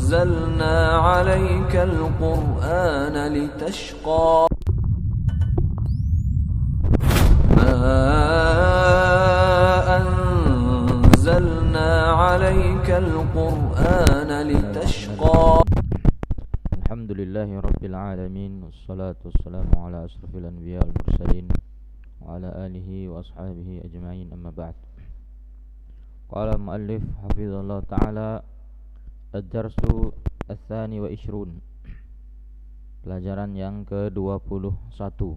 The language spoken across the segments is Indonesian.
أنزلنا عليك القرآن لتشقى ما أنزلنا عليك القرآن لتشقى. الحمد لله رب العالمين والصلاة والسلام على أشرف الأنبياء والمرسلين وعلى آله وأصحابه أجمعين أما بعد. قال المؤلف حفظه الله تعالى الدرس الثاني وعشرون, pelajaran yang ke-21,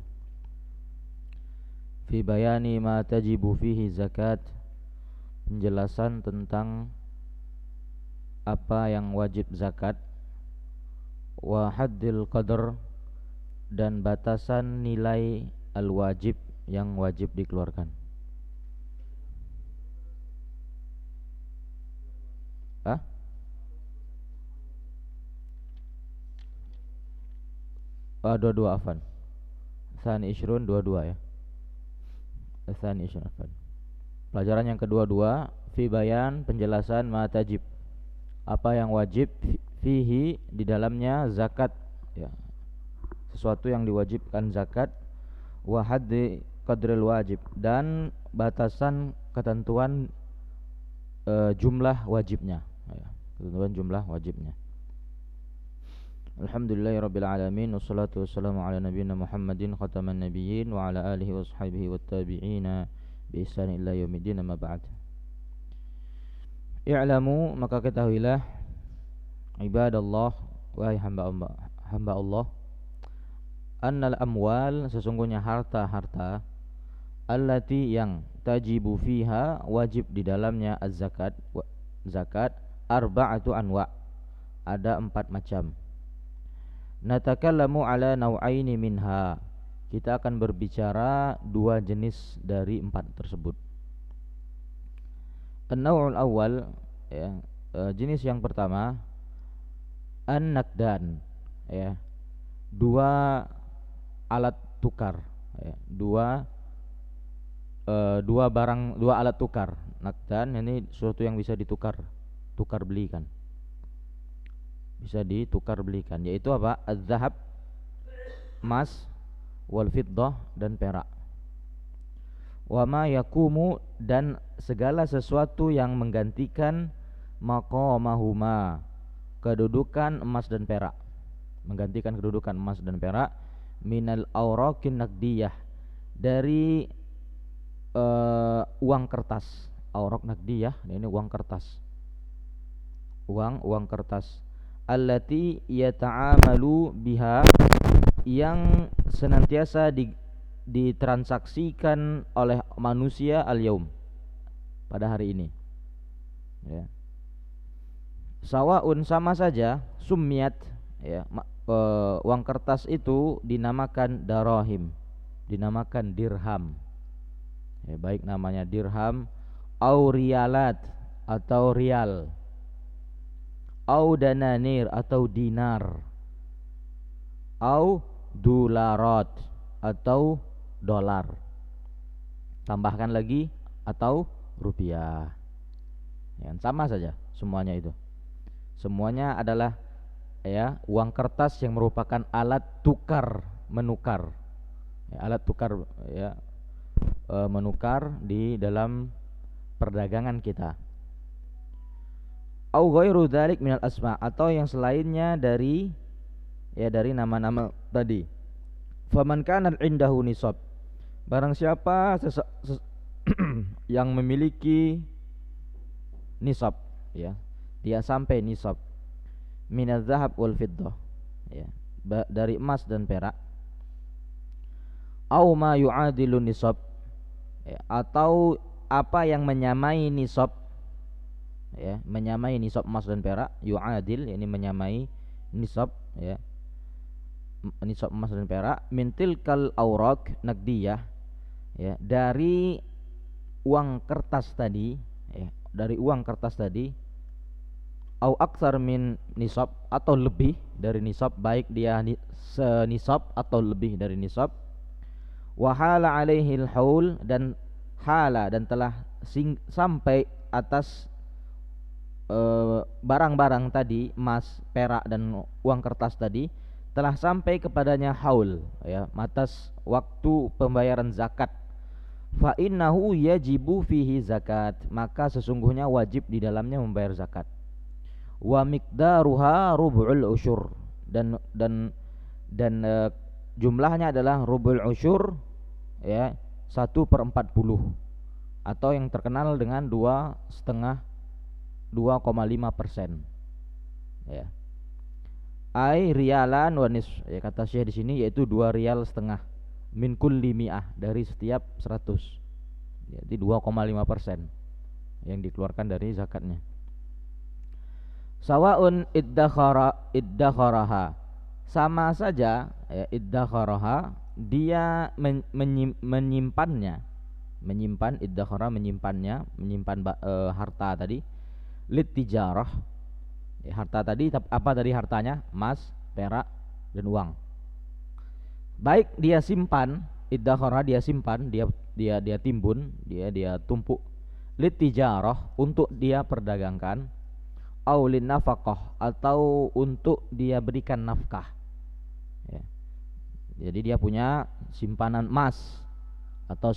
fi bayani ma tajibu fihi zakat, penjelasan tentang apa yang wajib zakat, wa haddil qadar, dan batasan nilai al-wajib yang wajib dikeluarkan. Dua-dua afan. Tsani ishrun dua-dua ya. Tsani ishrun afan. Pelajaran yang kedua-dua, fi bayan, penjelasan ma tajib, apa yang wajib, fihi, di dalamnya zakat ya. Sesuatu yang diwajibkan zakat, wa haddi qadril wajib, dan batasan ketentuan jumlah wajibnya ya. Ketentuan jumlah wajibnya. Alhamdulillahirabbil alamin, wassalatu wassalamu ala nabiyyina Muhammadin khataman nabiyyin wa ala alihi washabihi wattabi'ina bi ihsan ila yaumiddin, amma ba'd. I'lamu, maka ketahuilah, ibadallah, wahai hamba Allah, annal amwal, sesungguhnya harta-harta, allati, yang tajibu fiha, wajib di dalamnya az-zakat, zakat, arba'atu anwa', ada 4 macam. Natakallamu ala naw'aini minha, kita akan berbicara 2 jenis dari 4 tersebut. An-naw'ul awal ya, jenis yang pertama, an-nakdan ya, 2 alat tukar ya, 2 alat tukar. Nakdan ini sesuatu yang bisa tukar belikan, bisa ditukar belikan, yaitu apa? Az-zahab, emas, wal fiddah, dan perak. Wa ma yakumu, dan segala sesuatu yang menggantikan maqamahuma, kedudukan emas dan perak, menggantikan kedudukan emas dan perak, minal awraqin naqdiyah, dari uang kertas. Awraq naqdiyah, ini uang kertas, uang kertas. Allati yata'amalu biha, yang senantiasa ditransaksikan oleh manusia al-yaum, pada hari ini ya. Sawaun, sama saja, summiyat ya, uang kertas itu dinamakan darahim, dinamakan dirham ya, baik namanya dirham, au rialat, atau rial, au dananir, atau dinar, au dolarat, atau dolar, tambahkan lagi, atau rupiah ya, sama saja semuanya itu. Semuanya adalah ya uang kertas yang merupakan alat tukar menukar ya, alat tukar ya, menukar di dalam perdagangan kita. Au ghairu dzalik minal asma, atau yang selainnya dari nama-nama tadi. Faman kana indahu nisab, barang siapa yang memiliki nisab ya, dia sampai nisab, minaz zahab wal fiddah ya, dari emas dan perak, au ma yu'adilu nisab ya, atau apa yang menyamai nisab ya, menyamai nisab emas dan perak, yu'adil, ini menyamai nisab ya, nisab emas dan perak, min tilkal awraq naqdiyah ya, dari uang kertas tadi ya, dari uang kertas tadi, au aktsar min nisab, atau lebih dari nisab, baik dia senisab atau lebih dari nisab, wa hala alaihil haul, dan hala, dan telah sampai atas barang-barang tadi, emas, perak dan uang kertas tadi telah sampai kepadanya haul, ya, batas waktu pembayaran zakat, fa innahu yajibu fihi zakat, maka sesungguhnya wajib di dalamnya membayar zakat. Wa miqdaruha rub'ul usyur, dan jumlahnya adalah rub'ul usyur, ya, 1/40, atau yang terkenal dengan 2,5%, ya. Ai rialan wa nisf, ya, kata Syekh di sini yaitu 2,5 rial min kulli mi'ah, dari setiap 100. Jadi 2,5% yang dikeluarkan dari zakatnya. Sawaun iddakharaha, sama saja, ya, iddakharaha, dia menyimpannya, menyimpan harta tadi, litijarah, ya, harta tadi apa tadi hartanya? Emas, perak dan uang. Baik dia simpan, iddakhara dia simpan, dia timbun, dia tumpuk, litijarah, untuk dia perdagangkan, aulin nafkah, atau untuk dia berikan nafkah, ya. Jadi dia punya simpanan emas atau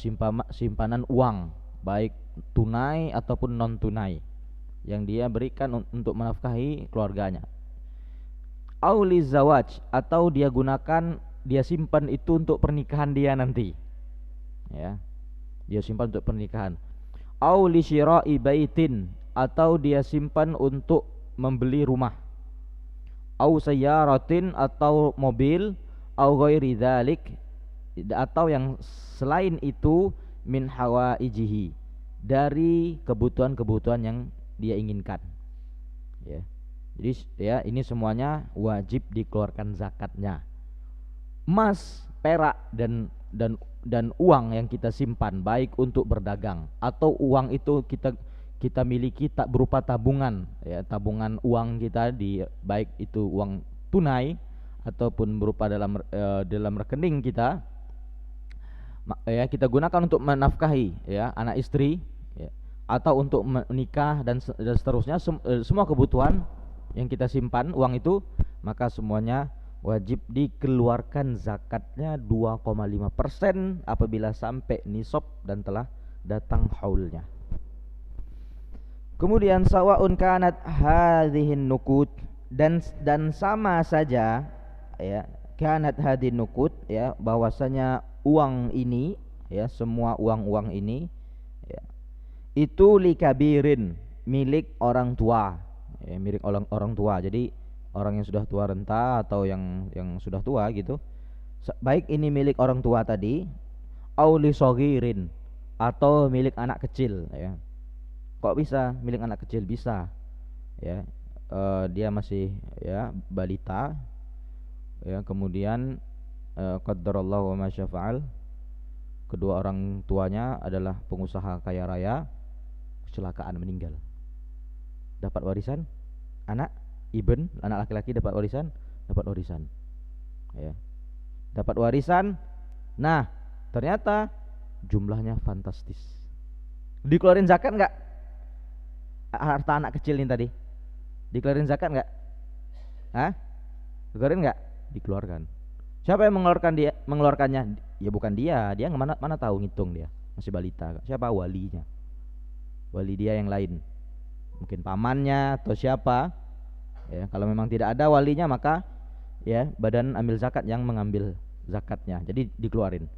simpanan uang, baik tunai ataupun non tunai, yang dia berikan untuk menafkahi keluarganya. Auli zawaj, atau dia gunakan, dia simpan itu untuk pernikahan dia nanti, ya, dia simpan untuk pernikahan. Auli syira'i baitin, atau dia simpan untuk membeli rumah. Au sayyaratin, atau mobil. Au ghairi dzalik, atau yang selain itu, min hawaijihi, dari kebutuhan-kebutuhan yang dia inginkan, ya. Jadi, ya, ini semuanya wajib dikeluarkan zakatnya. Emas, perak dan uang yang kita simpan, baik untuk berdagang atau uang itu kita miliki tak berupa tabungan, ya, tabungan uang kita, baik itu uang tunai ataupun berupa dalam rekening kita, ya, kita gunakan untuk menafkahi, ya, anak istri, ya, atau untuk menikah dan seterusnya, semua kebutuhan yang kita simpan uang itu, maka semuanya wajib dikeluarkan zakatnya 2,5% apabila sampai nisab dan telah datang haulnya. Kemudian sawaun kanat hadhihin nuqud, dan sama saja, ya, kanat hadhin nuqud, ya, bahwasanya uang ini, ya, semua uang-uang ini, ya, itu likabirin, milik orang tua, ya, milik orang tua. Jadi orang yang sudah tua renta atau yang sudah tua gitu, baik ini milik orang tua tadi, au li saghirin, atau milik anak kecil, ya. Kok bisa milik anak kecil? Bisa, ya, dia masih, ya, balita, ya, kemudian qaddarallahu wa ma syafa'al, kedua orang tuanya adalah pengusaha kaya raya, kecelakaan meninggal, dapat warisan, anak laki-laki dapat warisan, ya, dapat warisan. Nah, ternyata jumlahnya fantastis. Dikeluarin zakat enggak? Harta anak kecil ini tadi dikeluarin zakat enggak? Dikeluarin enggak? Dikeluarkan. Siapa yang mengeluarkannya? Ya bukan dia mana tahu ngitung, dia masih balita. Siapa? Walinya, wali dia yang lain, mungkin pamannya atau siapa, ya. Kalau memang tidak ada walinya, maka, ya, badan ambil zakat yang mengambil zakatnya, jadi dikeluarin.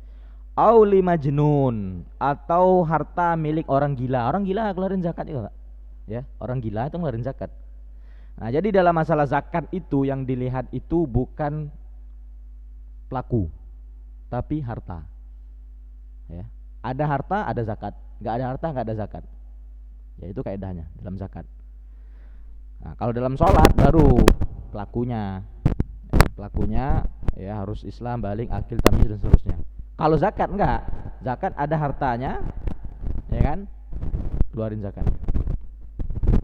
Auli majnun, atau harta milik orang gila keluarin zakat juga, ya, orang gila itu ngeluarin zakat. Nah, jadi dalam masalah zakat itu yang dilihat itu bukan pelaku, tapi harta, ya. Ada harta ada zakat, nggak ada harta nggak ada zakat, ya, itu kaidahnya dalam zakat. Nah, kalau dalam sholat baru pelakunya, ya, harus Islam, balik, akil, tamyiz dan seterusnya. Kalau zakat enggak, zakat ada hartanya, ya kan, keluarin zakat,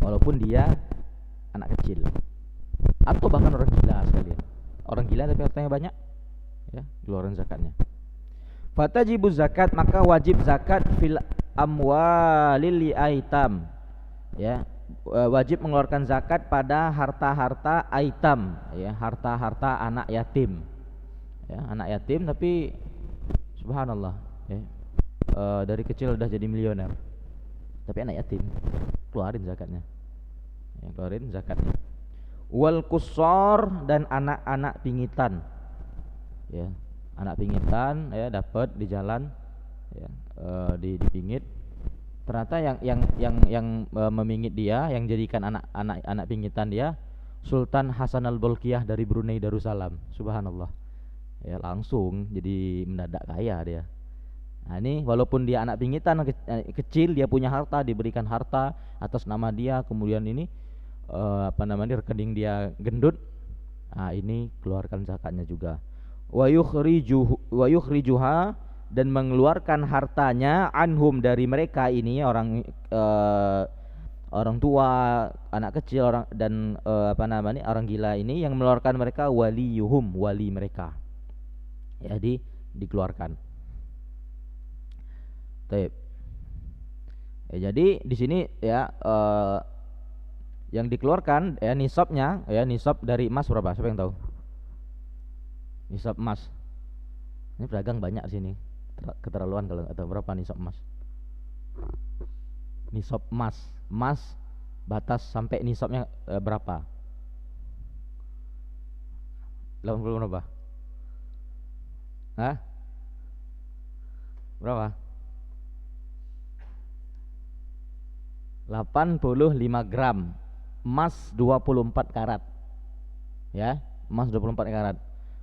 walaupun dia anak kecil atau bahkan orang gila sekalian, orang gila tapi hartanya banyak, ya, keluarin zakatnya. Fatajibu zakat, maka wajib zakat fil amwalil aitam, ya, wajib mengeluarkan zakat pada harta-harta aitam, ya, harta-harta anak yatim, ya, anak yatim tapi subhanallah, ya, dari kecil udah jadi miliuner tapi anak yatim, keluarin zakatnya, ya, keluarin zakatnya. Wal kusor, dan anak-anak pingitan, ya, anak pingitan, ya, dapat di jalan, ya, dipingit. Ternyata yang memingit dia, yang jadikan anak pingitan dia Sultan Hasan al-Bolkiah dari Brunei Darussalam. Subhanallah. Ya, langsung jadi mendadak kaya dia. Nah, ini walaupun dia anak pingitan kecil, dia punya harta, diberikan harta atas nama dia, kemudian ini rekening dia gendut. Nah, ini keluarkan zakatnya juga. Wa yukhrijuha, dan mengeluarkan hartanya anhum, dari mereka ini orang tua, anak kecil, orang dan orang gila ini, yang mengeluarkan mereka waliyuhum, wali mereka. Jadi dikeluarkan. Taib. Ya, jadi di sini ya yang dikeluarkan ya nisabnya, ya, nisab dari emas berapa? Siapa yang tahu? Nisab emas. Ini pedagang banyak di sini. Keterlaluan kalau nggak tahu berapa nisab emas. Nisab emas batas sampai nisabnya berapa? 80 berapa? Hah? Berapa? 85 gram emas 24 karat, ya, emas 24 karat.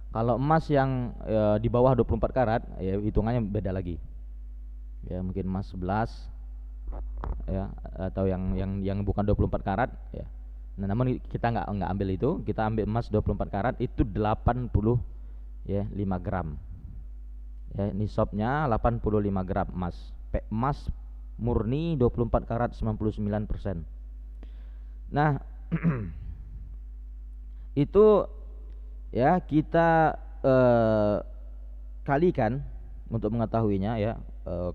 Kalau emas yang di bawah 24 karat, ya, hitungannya beda lagi. Ya, mungkin emas 11, ya, atau yang bukan 24 karat, ya. Nah, namun kita nggak ambil itu, kita ambil emas 24 karat itu 85 gram. Ya, nisabnya 85 gram emas. Emas murni 24 karat 99%. Nah, itu ya kita kalikan untuk mengetahuinya, ya.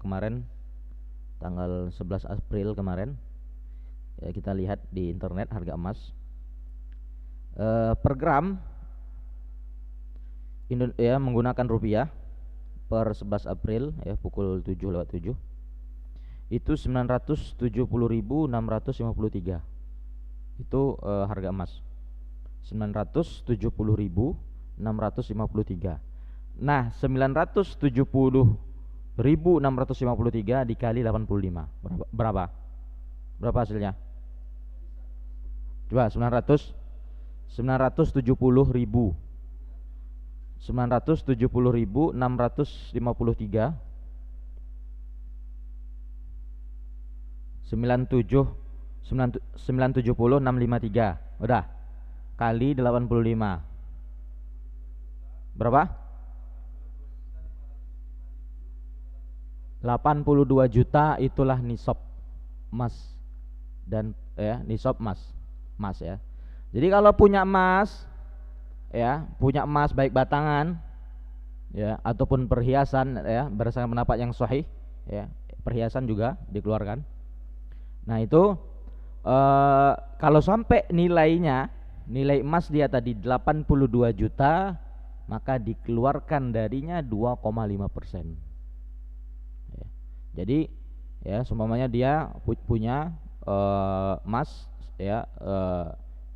Kemarin tanggal 11 April kemarin, ya, kita lihat di internet harga emas per gram ya, menggunakan rupiah per 11 April, ya, pukul 7:07 itu 970.653. Itu harga emas 970.653. Nah, 970.653 dikali 85 berapa? Berapa hasilnya? Coba 970.653 970.653 udah kali 85 berapa? 82 juta. Itulah nisab emas dan, ya, nisab emas, ya. Jadi kalau punya emas, ya, punya emas baik batangan, ya, ataupun perhiasan, ya, berdasarkan pendapat yang sahih, ya, perhiasan juga dikeluarkan. Nah, itu kalau sampai nilai emas dia tadi 82 juta, maka dikeluarkan darinya 2,5%. Ya. Jadi, ya, seumpamanya dia punya emas, ya,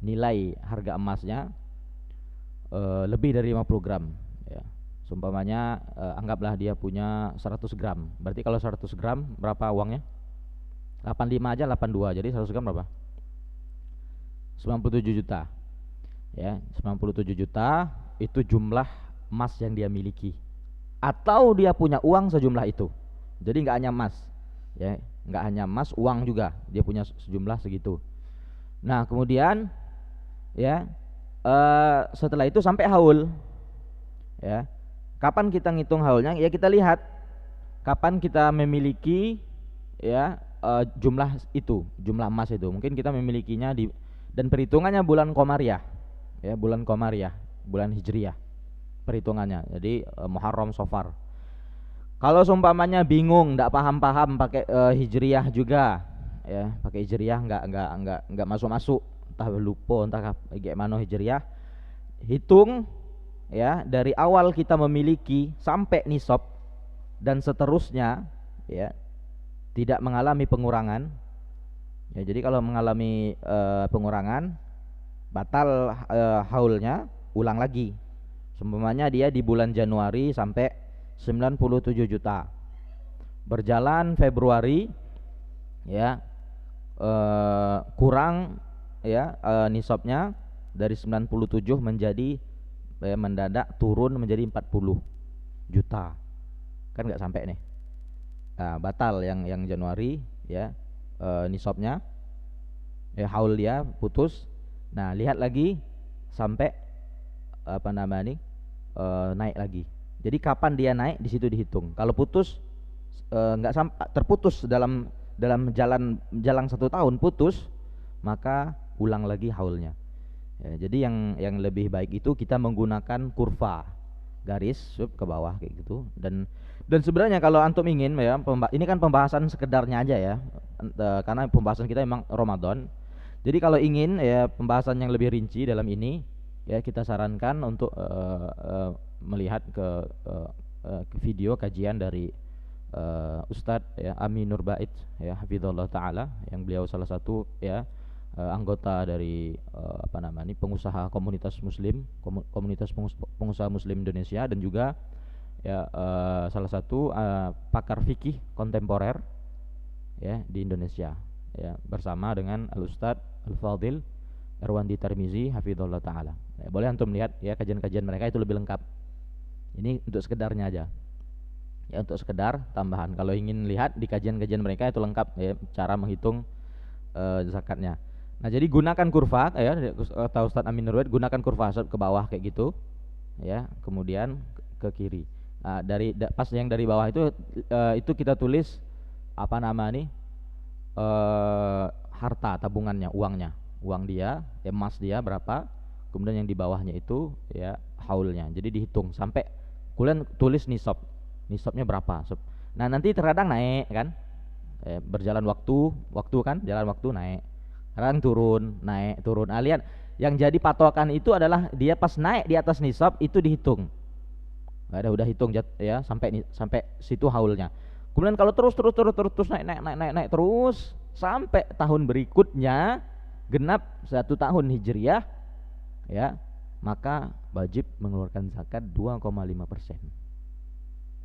nilai harga emasnya lebih dari 50 gram, ya. Seumpamanya anggaplah dia punya 100 gram. Berarti kalau 100 gram berapa uangnya? 85 aja 82, jadi 100 gram berapa? 97 juta. Ya, 97 juta itu jumlah emas yang dia miliki. Atau dia punya uang sejumlah itu. Jadi enggak hanya emas, ya, enggak hanya emas, uang juga dia punya sejumlah segitu. Nah, kemudian, ya, setelah itu sampai haul, ya. Kapan kita ngitung haulnya? Ya, kita lihat kapan kita memiliki, ya, jumlah itu, jumlah emas itu. Mungkin kita memilikinya dan perhitungannya bulan Komariah, ya, bulan Komariah, bulan Hijriyah perhitungannya. Jadi Muharram, Safar. Kalau seumpamanya bingung, enggak paham-paham pakai Hijriyah juga, ya, pakai hijriyah enggak masuk-masuk, entah lupa entah gimana hijriyah. Hitung ya dari awal kita memiliki sampai nisab dan seterusnya ya, tidak mengalami pengurangan. Ya, jadi kalau mengalami pengurangan batal haulnya, ulang lagi. Seumpamanya dia di bulan Januari sampai 97 juta. Berjalan Februari ya, kurang ya nisabnya dari 97 menjadi mendadak turun menjadi 40 juta. Kan nggak sampai nih. Nah, batal yang Januari ya, nisabnya ya, haul dia putus. Nah, lihat lagi sampai apa namanya nih, naik lagi. Jadi kapan dia naik di situ dihitung. Kalau putus nggak terputus dalam jalan 1 tahun putus, maka ulang lagi haulnya. Ya, jadi yang lebih baik itu kita menggunakan kurva garis sub ke bawah kayak gitu. Dan sebenarnya kalau antum ingin ya, ini kan pembahasan sekedarnya aja ya, karena pembahasan kita memang Ramadan. Jadi kalau ingin ya pembahasan yang lebih rinci dalam ini ya, kita sarankan untuk melihat ke video kajian dari Ustadz ya, Amin Nur Bait ya, hafizallahu taala, yang beliau salah satu ya anggota dari apa namanya pengusaha komunitas muslim, komunitas pengusaha muslim Indonesia, dan juga ya salah satu pakar fikih kontemporer ya di Indonesia ya, bersama dengan Al-Ustadz Al-Fadil Erwandi Tarmizi hafizallahu taala. Ya, boleh antum lihat ya kajian-kajian mereka, itu lebih lengkap. Ini untuk sekedarnya aja. Ya, untuk sekedar tambahan. Kalau ingin lihat di kajian-kajian mereka itu lengkap ya cara menghitung zakatnya. Nah, jadi gunakan kurva ya, kata Ustadz Amin Nurwed, gunakan kurva ke bawah kayak gitu ya, kemudian ke kiri. Nah, pas yang dari bawah itu kita tulis apa nama nih, harta tabungannya, uang dia, emas dia berapa, kemudian yang di bawahnya itu ya haulnya. Jadi dihitung sampai kalian tulis nisabnya berapa. Nah, nanti terkadang naik kan, berjalan waktu kan, jalan waktu naik, kadang turun, naik turun. Nah, lihat yang jadi patokan itu adalah dia pas naik di atas nisab itu dihitung. Nggak ada, udah hitung ya sampai situ haulnya. Kemudian kalau terus naik terus sampai tahun berikutnya genap 1 tahun hijriyah ya, maka wajib mengeluarkan zakat 2,5%.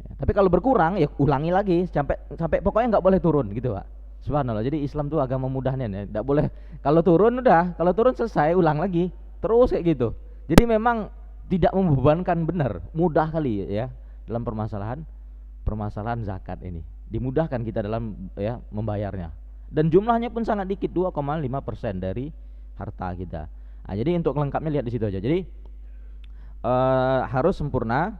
Ya, tapi kalau berkurang ya ulangi lagi sampai pokoknya nggak boleh turun gitu, Pak. Subhanallah. Jadi Islam tuh agama mudahnya ya, nggak boleh. Kalau turun selesai, ulang lagi terus kayak gitu. Jadi memang tidak membebankan, benar, mudah kali ya dalam permasalahan zakat ini. Dimudahkan kita dalam ya membayarnya. Dan jumlahnya pun sangat dikit, 2,5% dari harta kita. Nah, jadi untuk lengkapnya lihat di situ aja. Jadi harus sempurna,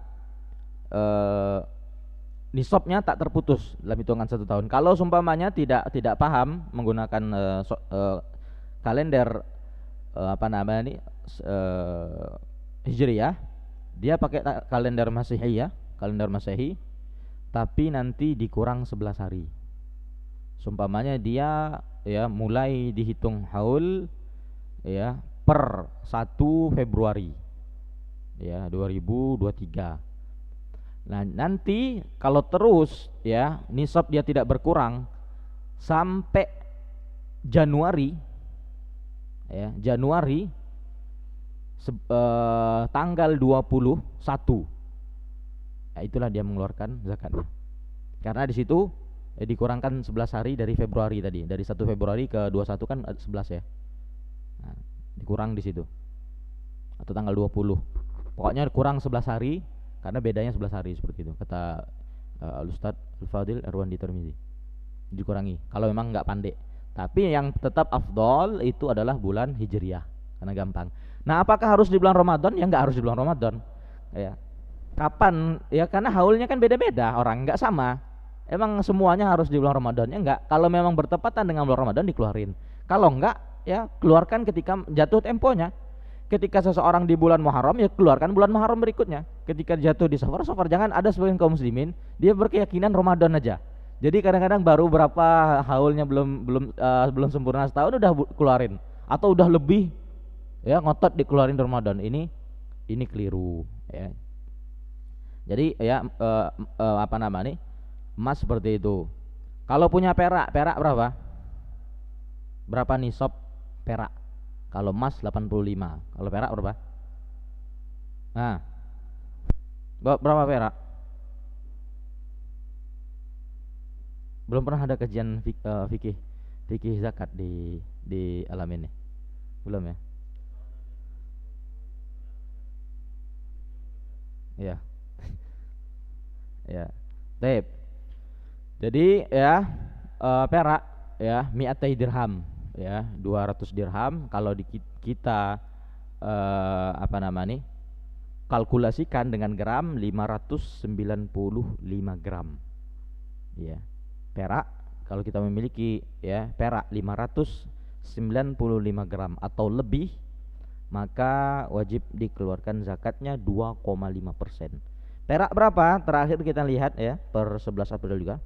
nisabnya tak terputus dalam hitungan 1 tahun. Kalau seumpamanya tidak paham menggunakan kalender apa namanya nih, hijriyah, dia pakai kalender Masehi ya, kalender Masehi, tapi nanti dikurang 11 hari. Seumpamanya dia ya mulai dihitung haul ya per 1 Februari ya 2023. Nah, nanti kalau terus ya nisab dia tidak berkurang sampai Januari ya, tanggal 21, nah, itulah dia mengeluarkan zakatnya. Karena di situ dikurangkan 11 hari dari Februari tadi, dari 1 Februari ke 21 kan 11 ya. Nah, dikurang di situ. Atau tanggal 20. Pokoknya kurang 11 hari karena bedanya 11 hari seperti itu, kata Al-Ustadz Al-Fadil Erwandi Tarmizi. Dikurangi kalau memang enggak pandai. Tapi yang tetap afdol itu adalah bulan Hijriyah karena gampang. Nah, apakah harus di bulan Ramadan? Ya enggak harus di bulan Ramadan. Ya. Kapan? Ya karena haulnya kan beda-beda, orang enggak sama. Emang semuanya harus di bulan Ramadan? Ya enggak. Kalau memang bertepatan dengan bulan Ramadan dikeluarin. Kalau enggak, ya keluarkan ketika jatuh temponya. Ketika seseorang di bulan Muharram, ya keluarkan bulan Muharram berikutnya. Ketika jatuh di Safar, jangan ada sebagian kaum muslimin dia berkeyakinan Ramadan aja. Jadi kadang-kadang baru berapa haulnya belum sempurna setahun udah keluarin atau udah lebih ya ngotot dikeluarin di Ramadan. Ini keliru ya. Jadi ya apa namanya? Emas seperti itu. Kalau punya perak berapa? Berapa nisab perak? Kalau emas 85. Kalau perak berapa? Nah, berapa perak? Belum pernah ada kajian fikih zakat di alam ini. Belum ya? Ya. Ya. Baik. Jadi ya perak ya mi'atai dirham ya 200 dirham kalau di kita apa namanya kalkulasikan dengan gram 595 gram ya perak kalau kita memiliki ya perak 595 gram atau lebih maka wajib dikeluarkan zakatnya 2,5%. Perak berapa? Terakhir kita lihat ya per 11 April juga.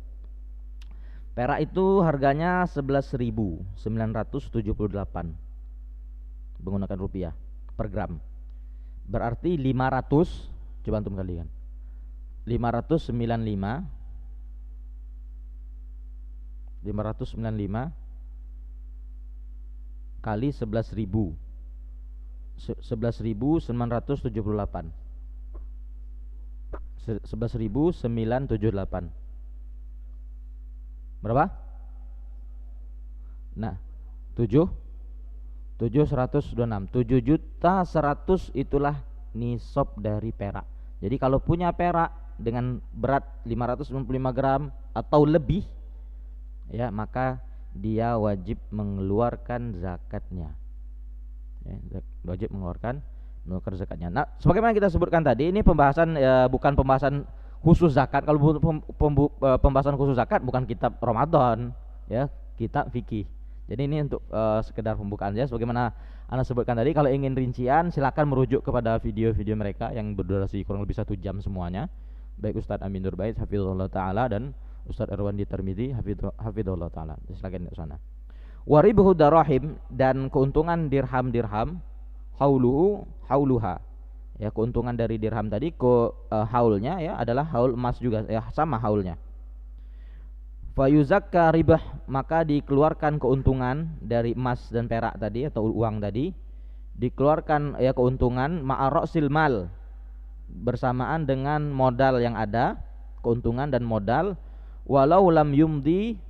Perak itu harganya 11.978 menggunakan rupiah per gram. Berarti 500, coba antum kalikan. 595 kali 11.000. 11.978. 11.978. Berapa? Nah, 7.126 itulah nisab dari perak. Jadi kalau punya perak dengan berat 595 gram atau lebih ya maka dia wajib mengeluarkan zakatnya ya, wajib mengeluarkan zakatnya. Nah sebagaimana kita sebutkan tadi ini pembahasan bukan pembahasan khusus zakat. Kalau pembahasan khusus zakat bukan kitab Ramadan ya, kitab fikih. Jadi ini untuk sekedar pembukaan saja. Sebagaimana Anda sebutkan tadi, kalau ingin rincian silakan merujuk kepada video-video mereka yang berdurasi kurang lebih 1 jam semuanya. Baik Ustadz Amin Nurbait hafizahullah taala dan Ustadz Irwandi Tirmidzi hafizahullah taala. Silakan ke sana. Waribuhu darahim dan keuntungan dirham hauluha. Ya, keuntungan dari dirham tadi haulnya ya adalah haul emas juga ya sama haulnya. Fayuzakka ribah maka dikeluarkan keuntungan dari emas dan perak tadi atau uang tadi dikeluarkan ya keuntungan ma'arasil mal bersamaan dengan modal yang ada, keuntungan dan modal walau lam yumdi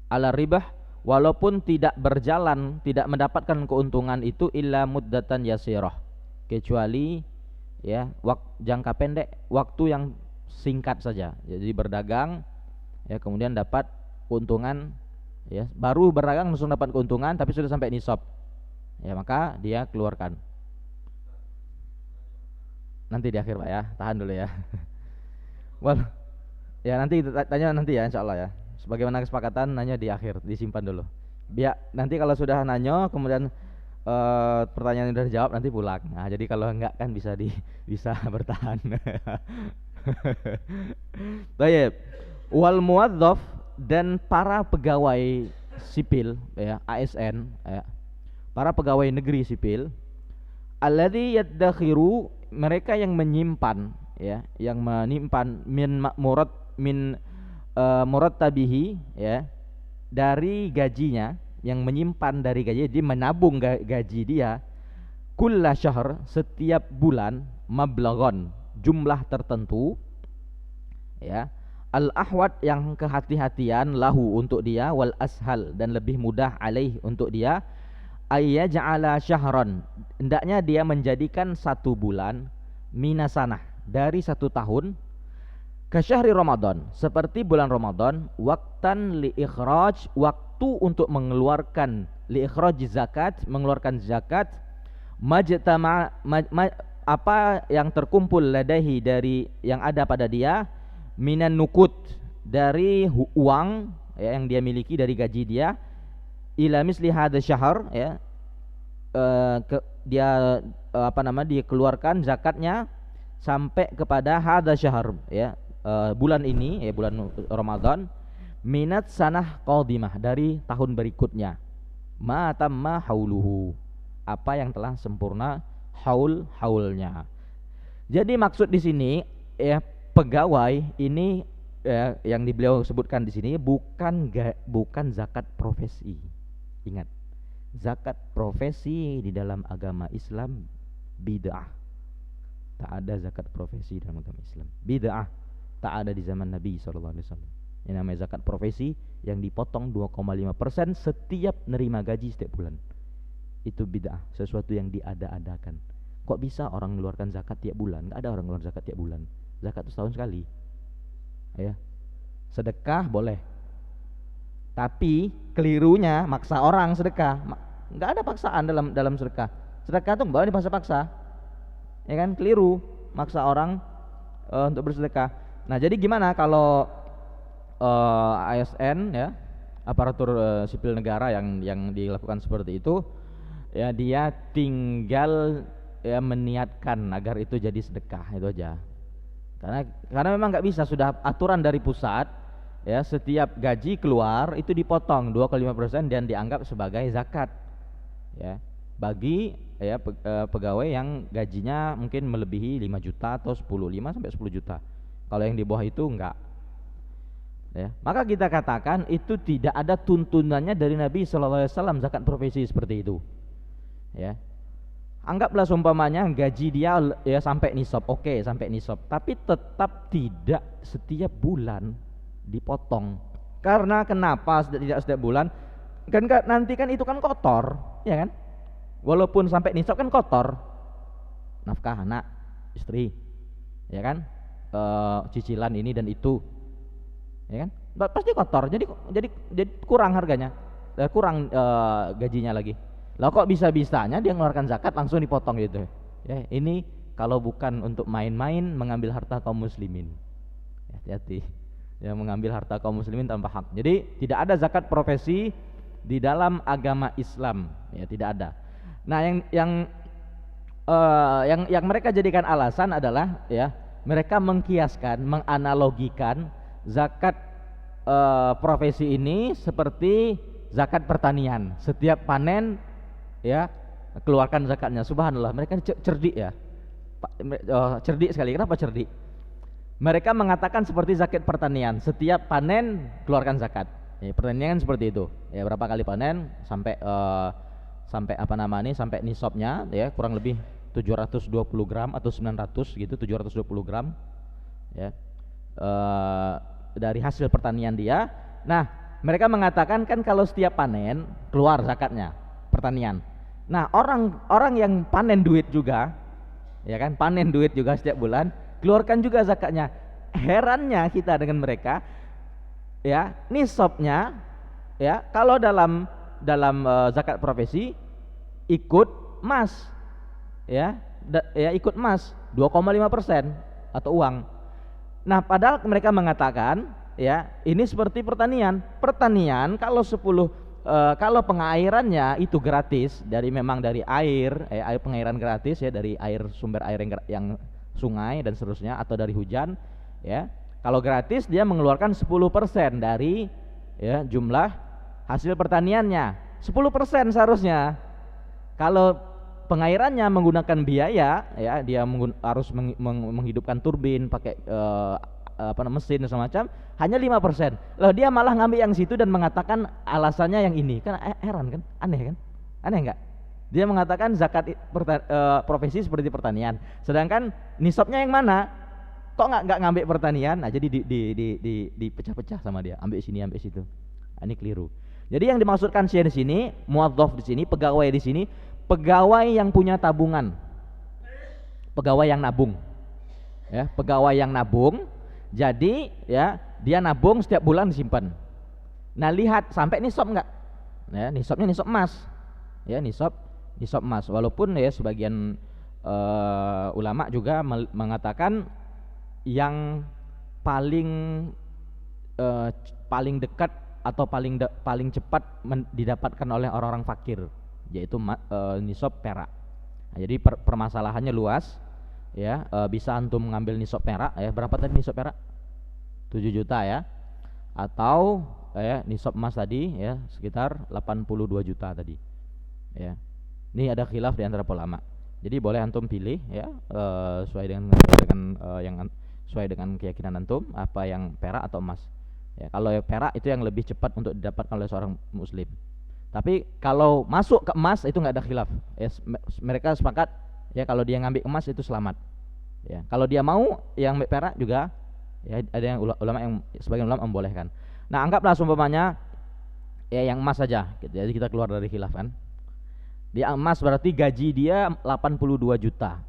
ala ribah walaupun tidak berjalan, tidak mendapatkan keuntungan itu illa muddatan yasirah kecuali ya jangka pendek, waktu yang singkat saja. Jadi berdagang ya kemudian dapat keuntungan ya baru berdagang langsung dapat keuntungan tapi sudah sampai nisab ya maka dia keluarkan nanti di akhir Pak ya, tahan dulu ya. Ya nanti tanya nanti ya insyaallah ya, sebagaimana kesepakatan nanya di akhir, disimpan dulu biar nanti kalau sudah nanya kemudian pertanyaan yang sudah dijawab nanti pulang. Nah jadi kalau enggak kan bisa bertahan. Baik. Wal muwadzaf dan para pegawai sipil ya ASN ya, para pegawai negeri sipil alladzi yaddakhiru mereka yang menyimpan ya murattabihi ya dari gajinya, yang menyimpan dari gaji, dia menabung gaji dia kulla syahr setiap bulan mablaghan jumlah tertentu ya al-ahwat yang kehati-hatian lahu untuk dia wal ashal dan lebih mudah alaih untuk dia ayyaj'ala syahran hendaknya dia menjadikan 1 bulan minasanah dari 1 tahun ka syahri Ramadan seperti bulan Ramadan waqtan li ikhraj waktu untuk mengeluarkan li ikhraj zakat mengeluarkan zakat majtama apa yang terkumpul ladaihi dari yang ada pada dia minan nukut dari uang ya, yang dia miliki dari gaji dia ila misli hadza syahr ya dia keluarkan zakatnya sampai kepada hadza syahr ya bulan ini ya bulan Ramadan minat sanah qadimah dari tahun berikutnya ma tamma hauluhu apa yang telah sempurna haulnya. Jadi maksud di sini ya pegawai ini ya, yang beliau sebutkan di sini bukan zakat profesi. Ingat, zakat profesi di dalam agama Islam bid'ah. Tak ada zakat profesi dalam agama Islam. Bid'ah. Tak ada di zaman Nabi SAW. Yang namanya zakat profesi yang dipotong 2,5% setiap nerima gaji setiap bulan. Itu bid'ah, sesuatu yang diada-adakan. Kok bisa orang mengeluarkan zakat tiap bulan? Enggak ada orang mengeluarkan zakat tiap bulan. Zakat itu setahun sekali. Ya. Sedekah boleh. Tapi kelirunya maksa orang sedekah. Enggak ada paksaan dalam sedekah. Sedekah itu enggak dipaksa-paksa. Ya kan? Keliru maksa orang untuk bersedekah. Nah, jadi gimana kalau ASN ya, aparatur sipil negara yang dilakukan seperti itu, ya dia tinggal ya meniatkan agar itu jadi sedekah, itu aja. Karena memang nggak bisa, sudah aturan dari pusat ya, setiap gaji keluar itu dipotong 2,5% dan dianggap sebagai zakat ya bagi ya pegawai yang gajinya mungkin melebihi 5 juta atau 5 sampai 10 juta. Kalau yang di bawah itu enggak. Ya, maka kita katakan itu tidak ada tuntunannya dari Nabi SAW zakat profesi seperti itu. Ya, anggaplah seumpamanya gaji dia ya sampai nisab, oke, sampai nisab, tapi tetap tidak setiap bulan dipotong. Karena kenapa tidak setiap bulan? Kan nanti kan itu kan kotor, ya kan? Walaupun sampai nisab kan kotor, nafkah anak, istri, ya kan? Cicilan ini dan itu. Ya kan? Pasti kotor, jadi kurang harganya, kurang gajinya lagi. Lah kok bisa-bisanya dia mengeluarkan zakat langsung dipotong gitu? Ya, ini kalau bukan untuk main-main mengambil harta kaum muslimin. Hati-hati, ya mengambil harta kaum muslimin tanpa hak. Jadi tidak ada zakat profesi di dalam agama Islam, ya tidak ada. Nah, yang mereka jadikan alasan adalah ya mereka mengkiaskan, menganalogikan zakat profesi ini seperti zakat pertanian. Setiap panen ya keluarkan zakatnya. Subhanallah, mereka cerdik ya. Cerdik sekali. Kenapa cerdik? Mereka mengatakan seperti zakat pertanian. Setiap panen keluarkan zakat. Ya, pertanian seperti itu. Ya, berapa kali panen sampai apa namanya? Sampai nisabnya ya kurang lebih 720 gram atau 900 gitu, 720 gram ya. Dari hasil pertanian dia. Nah, mereka mengatakan kan kalau setiap panen keluar zakatnya pertanian. Nah, orang yang panen duit juga, ya kan, panen duit juga setiap bulan, keluarkan juga zakatnya. Herannya kita dengan mereka, ya, nisabnya, ya, kalau dalam zakat profesi ikut emas, ya, ikut emas 2,5% atau uang. Nah, padahal mereka mengatakan ya ini seperti pertanian. Pertanian kalau kalau pengairannya itu gratis memang dari air pengairan gratis ya, dari sumber air yang sungai dan seterusnya atau dari hujan ya. Kalau gratis dia mengeluarkan 10% dari ya jumlah hasil pertaniannya. 10% seharusnya. Kalau pengairannya menggunakan biaya ya, dia harus menghidupkan turbin pakai mesin dan semacam, hanya 5%. Loh, dia malah ngambil yang situ dan mengatakan alasannya yang ini. Kan heran kan? Aneh kan? Aneh enggak? Dia mengatakan zakat profesi seperti pertanian. Sedangkan nisabnya yang mana? Kok enggak ngambil pertanian? Nah, jadi dipecah-pecah sama dia. Ambil sini, ambil situ. Ini keliru. Jadi yang dimaksudkan di sini, muadzaf di sini, pegawai di sini, pegawai yang punya tabungan, pegawai yang nabung, ya, pegawai yang nabung. Jadi ya dia nabung setiap bulan disimpan. Nah, lihat sampai nisab enggak? Ya, nisabnya nisab emas, ya nisab emas. Walaupun ya sebagian ulama juga mengatakan yang paling dekat atau paling cepat didapatkan oleh orang-orang fakir, yaitu nisab perak. Nah, jadi permasalahannya luas ya. Bisa antum mengambil nisab perak ya. Berapa tadi nisab perak? 7 juta ya. Atau nisab emas tadi ya sekitar 82 juta tadi. Ya. Ini ada khilaf di antara ulama. Jadi boleh antum pilih ya sesuai dengan yang sesuai dengan keyakinan antum apa yang perak atau emas. Ya, kalau perak itu yang lebih cepat untuk didapatkan oleh seorang muslim. Tapi kalau masuk ke emas itu nggak ada khilaf. Ya, mereka sepakat ya kalau dia ngambil emas itu selamat. Ya, kalau dia mau yang perak juga ya ada yang ulama yang sebagian ulama membolehkan. Nah, anggaplah seumpamanya ya yang emas saja. Jadi kita keluar dari khilaf kan. Dia emas berarti gaji dia 82 juta.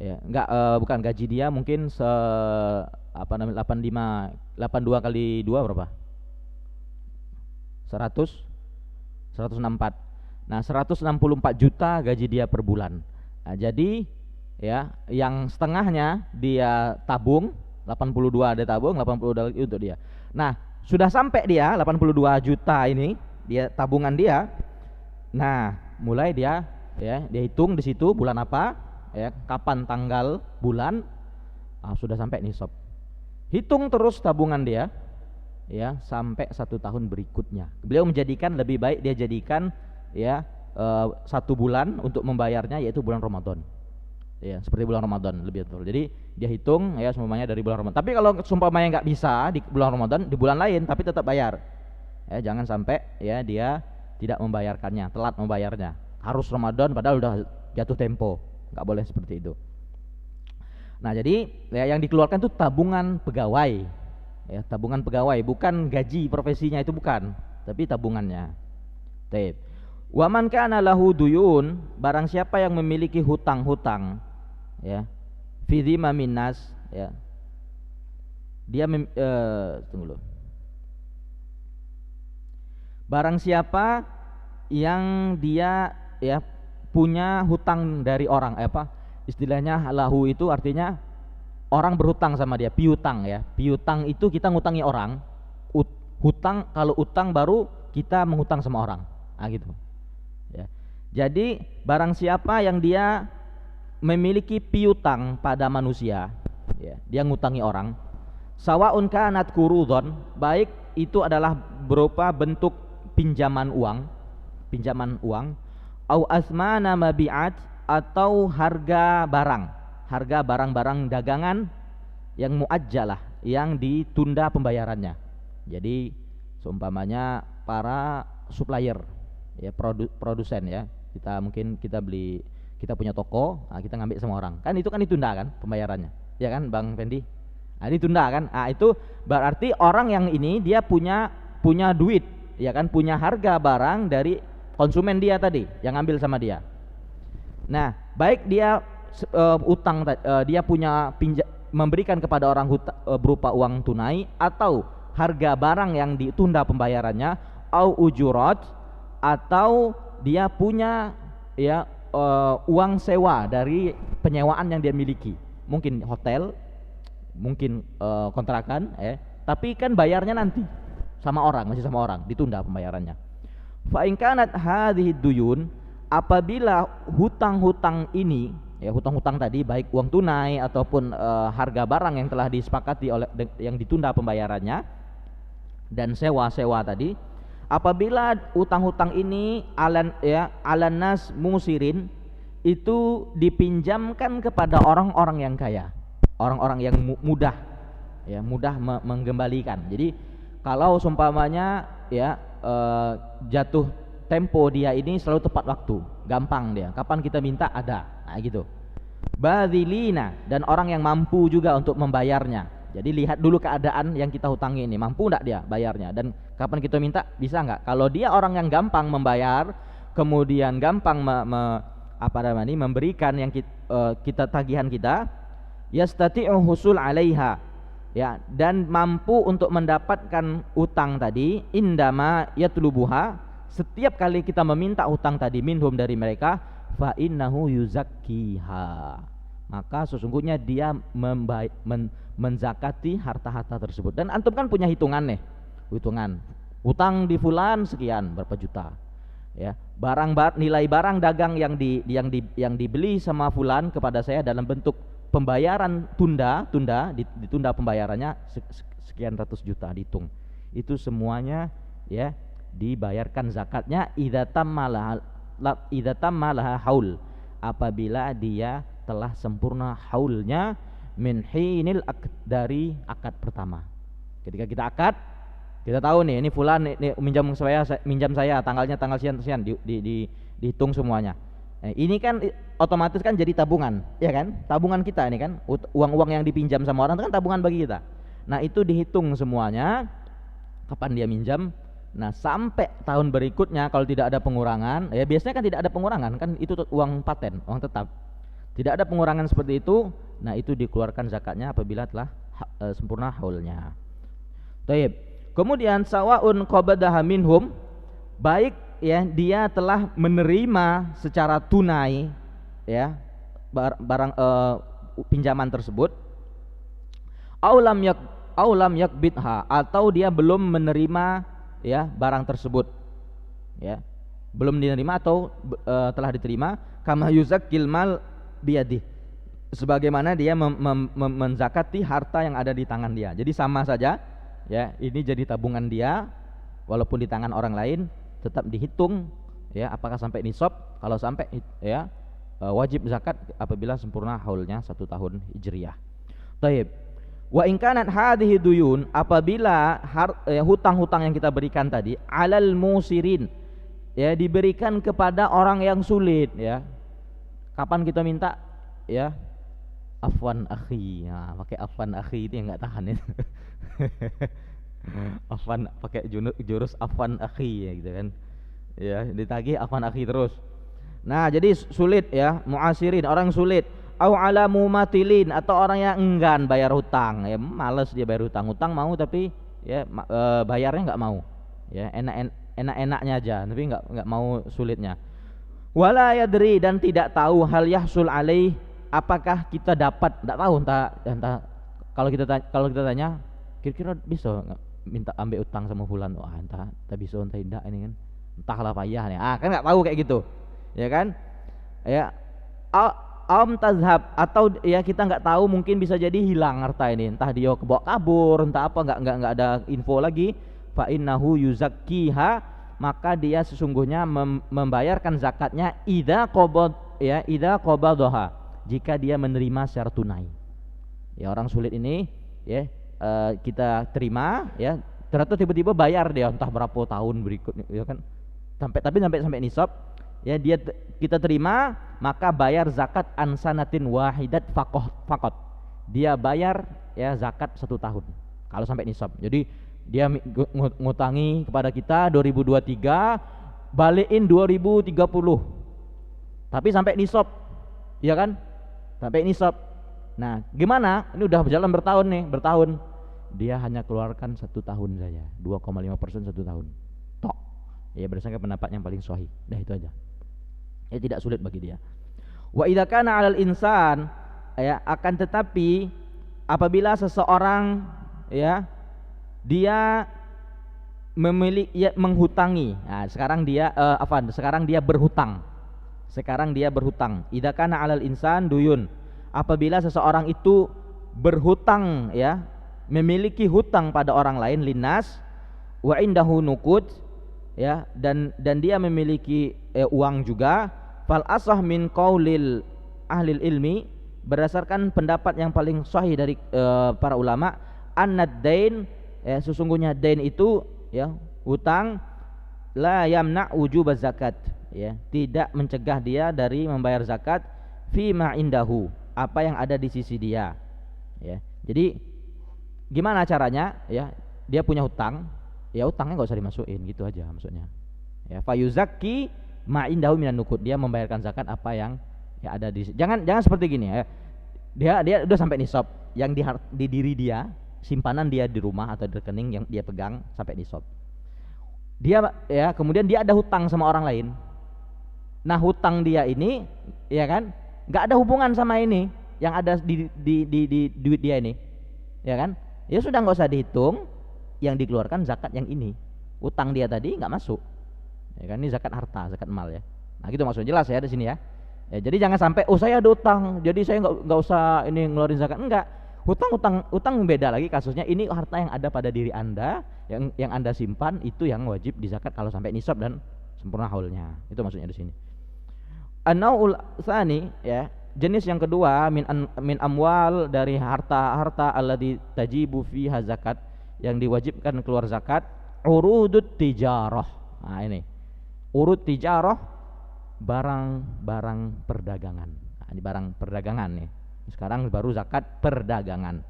Ya, enggak bukan gaji dia mungkin 82 kali 2 berapa? 164. Nah, 164 juta gaji dia per bulan. Nah, jadi ya, yang setengahnya dia tabung, 82 dia tabung, 82 lagi untuk dia. Nah, sudah sampai dia 82 juta ini, dia tabungan dia. Nah, mulai dia hitung di situ bulan apa, ya, kapan tanggal, bulan, sudah sampai nisab. Hitung terus tabungan dia, ya, sampai 1 tahun berikutnya. Beliau menjadikan lebih baik dia jadikan ya 1 bulan untuk membayarnya yaitu bulan Ramadan. Ya, seperti bulan Ramadan lebih betul. Jadi dia hitung ya semuanya dari bulan Ramadan. Tapi kalau seumpamanya nggak bisa di bulan Ramadan, di bulan lain tapi tetap bayar. Ya, jangan sampai ya dia tidak membayarkannya, telat membayarnya. Harus Ramadan padahal udah jatuh tempo. Nggak boleh seperti itu. Nah, jadi ya, yang dikeluarkan itu tabungan pegawai. Ya, tabungan pegawai, bukan gaji profesinya itu bukan, tapi tabungannya. Baik. Wa man kana lahu duyun, barang siapa yang memiliki hutang-hutang ya, fi dhimamin nas ya. Dia tunggu dulu. Barang siapa yang dia ya punya hutang dari orang istilahnya lahu itu artinya orang berhutang sama dia, piutang ya. Piutang itu kita ngutangi orang. Hutang, kalau utang baru kita menghutang sama orang. Nah, gitu. Ya. Jadi barang siapa yang dia memiliki piutang pada manusia, ya, dia ngutangi orang, sawaun kanat qurudon, baik itu adalah berupa bentuk pinjaman uang, au asmana mabi'at, atau harga barang-barang dagangan yang muajjalah, yang ditunda pembayarannya. Jadi seumpamanya para supplier ya, produsen ya, kita punya toko, kita ngambil sama orang, kan itu kan ditunda kan pembayarannya, ya kan Bang Fendi? Nah, ditunda kan? Itu berarti orang yang ini dia punya duit, ya kan, punya harga barang dari konsumen dia tadi yang ngambil sama dia. Nah, baik dia utang, dia punya memberikan kepada orang berupa uang tunai atau harga barang yang ditunda pembayarannya, au ujurat, atau dia punya ya uang sewa dari penyewaan yang dia miliki, mungkin hotel, mungkin kontrakan, tapi kan bayarnya nanti masih sama orang, ditunda pembayarannya. Fa in kanat hadhihi duyun, apabila hutang-hutang ini ya, hutang-hutang tadi baik uang tunai ataupun harga barang yang telah disepakati yang ditunda pembayarannya dan sewa-sewa tadi, apabila utang-hutang ini alanas musirin, itu dipinjamkan kepada orang-orang yang kaya, orang-orang yang mudah menggembalikan. Jadi kalau seumpamanya ya jatuh tempo dia ini selalu tepat waktu, gampang dia, kapan kita minta ada, nah gitu. Badilina, dan orang yang mampu juga untuk membayarnya. Jadi lihat dulu keadaan yang kita hutangi ini, mampu enggak dia bayarnya, dan kapan kita minta bisa enggak. Kalau dia orang yang gampang membayar, kemudian gampang memberikan yang kita tagihan kita, yastati'u husul 'alaiha, ya, dan mampu untuk mendapatkan utang tadi, indama yatlubuha, setiap kali kita meminta utang tadi minhum dari mereka, fa innahu yuzakkiha, maka sesungguhnya dia menzakati harta-harta tersebut. Dan antum kan punya hitungan utang di fulan sekian berapa juta, ya, nilai barang dagang yang dibeli sama fulan kepada saya dalam bentuk pembayaran ditunda pembayarannya sekian ratus juta dihitung. Itu semuanya ya dibayarkan zakatnya idza tammalaha haul, apabila dia telah sempurna haulnya min hinil dari akad pertama. Ketika kita akad, kita tahu nih, ini fulan nih minjam saya tanggalnya tanggal sekian dihitung semuanya. Nah, ini kan otomatis kan jadi tabungan, ya kan? Tabungan kita ini kan, uang-uang yang dipinjam sama orang itu kan tabungan bagi kita. Nah, itu dihitung semuanya kapan dia minjam. Nah, sampai tahun berikutnya kalau tidak ada pengurangan, ya biasanya kan tidak ada pengurangan, kan itu uang paten, uang tetap. Tidak ada pengurangan seperti itu, nah itu dikeluarkan zakatnya apabila telah sempurna haulnya. Taib. Kemudian sawaun qabadaha minhum, baik ya dia telah menerima secara tunai ya barang pinjaman tersebut, aulam yakbidha, atau dia belum menerima ya barang tersebut, ya belum diterima atau telah diterima, kama yuzakkil mal biyadih, sebagaimana dia menzakati harta yang ada di tangan dia. Jadi sama saja ya, ini jadi tabungan dia walaupun di tangan orang lain, tetap dihitung ya apakah sampai nisab. Kalau sampai ya wajib zakat apabila sempurna haulnya 1 tahun hijriyah. Taib. Wa in kanat hadhihi duyun, apabila hutang-hutang yang kita berikan tadi alal musirin, ya diberikan kepada orang yang sulit ya. Kapan kita minta ya afwan akhi, nah, pakai afwan akhi itu yang nggak tahan ya. Afwan pakai jurus afwan akhi ya gitu kan, ya ditagih afwan akhi terus. Nah jadi sulit ya, muasirin orang sulit, au ala mumatilin, atau orang yang enggan bayar hutang ya, males dia bayar hutang mau tapi ya bayarnya nggak mau ya, enak-enaknya aja tapi nggak mau sulitnya. Wala yadri, dan tidak tahu hal yahsul alaih, apakah kita dapat, tidak tahu entah kalau kita tanya kira-kira bisa nggak minta ambil utang sama fulan, wah entah bisa entah tidak ini kan, entahlah payah nih, kan nggak tahu kayak gitu ya kan ya. Tazhab, atau ya kita nggak tahu, mungkin bisa jadi hilang harta ini, entah dia kebawa kabur, entah apa, nggak ada info lagi. Fa innahu yuzakkiha, maka dia sesungguhnya membayarkan zakatnya idza qabadaha, jika dia menerima secara tunai. Ya orang sulit ini ya kita terima ya, ternyata tiba-tiba bayar dia entah berapa tahun berikutnya ya kan, sampai nisab ya, kita terima, maka bayar zakat ansanatin wahidat fakot, dia bayar ya zakat 1 tahun kalau sampai nisab. Jadi dia ngutangi kepada kita 2023, balikin 2030, tapi sampai nisab ya kan, sampai nisab. Nah gimana, ini udah berjalan bertahun, dia hanya keluarkan 1 tahun saja, 2,5% 1 tahun tok ya, berdasarkan pendapat yang paling sahih. Dah itu aja ya, tidak sulit bagi dia. Wa idza kana 'alal insan ya, akan tetapi apabila seseorang ya dia memiliki ya, menghutangi. Nah, sekarang dia berhutang. Idza kana 'alal insan duyun, apabila seseorang itu berhutang ya, memiliki hutang pada orang lain, linnas wa indahu nuqud ya, dan dia memiliki uang juga, fal asah min qaulil ahlil ilmi, berdasarkan pendapat yang paling sahih dari para ulama, annad dain ya, sesungguhnya dain itu ya hutang, la yamna wujub zakat ya, tidak mencegah dia dari membayar zakat, fi ma indahu, apa yang ada di sisi dia ya. Jadi gimana caranya ya, dia punya hutang ya, utangnya nggak usah dimasukin gitu aja maksudnya ya. Fayuzakki ma indahu minan nuqud, dia membayarkan zakat apa yang ya ada di, jangan seperti gini ya, dia udah sampai nisab, yang di diri dia, simpanan dia di rumah atau di rekening yang dia pegang sampai nisab, dia ya kemudian dia ada hutang sama orang lain. Nah hutang dia ini ya kan nggak ada hubungan sama ini yang ada di duit dia ini ya kan, ya sudah nggak usah dihitung, yang dikeluarkan zakat yang ini, utang dia tadi nggak masuk ya kan, ini zakat harta, zakat mal ya. Nah gitu maksudnya, jelas ya di sini ya. Ya jadi jangan sampai saya ada utang jadi saya nggak usah ini ngeluarin zakat, enggak. Utang beda lagi kasusnya. Ini harta yang ada pada diri Anda, yang Anda simpan, itu yang wajib dizakat kalau sampai nisab dan sempurna haulnya. Itu maksudnya di sini. An-naul tsani, ya, jenis yang kedua min amwal, dari harta-harta alladzi tajibu fiha zakat, yang diwajibkan keluar zakat, urudut tijarah. Nah, ini urud tijarah, barang-barang perdagangan. Nah, ini barang perdagangan nih. Sekarang baru zakat perdagangan.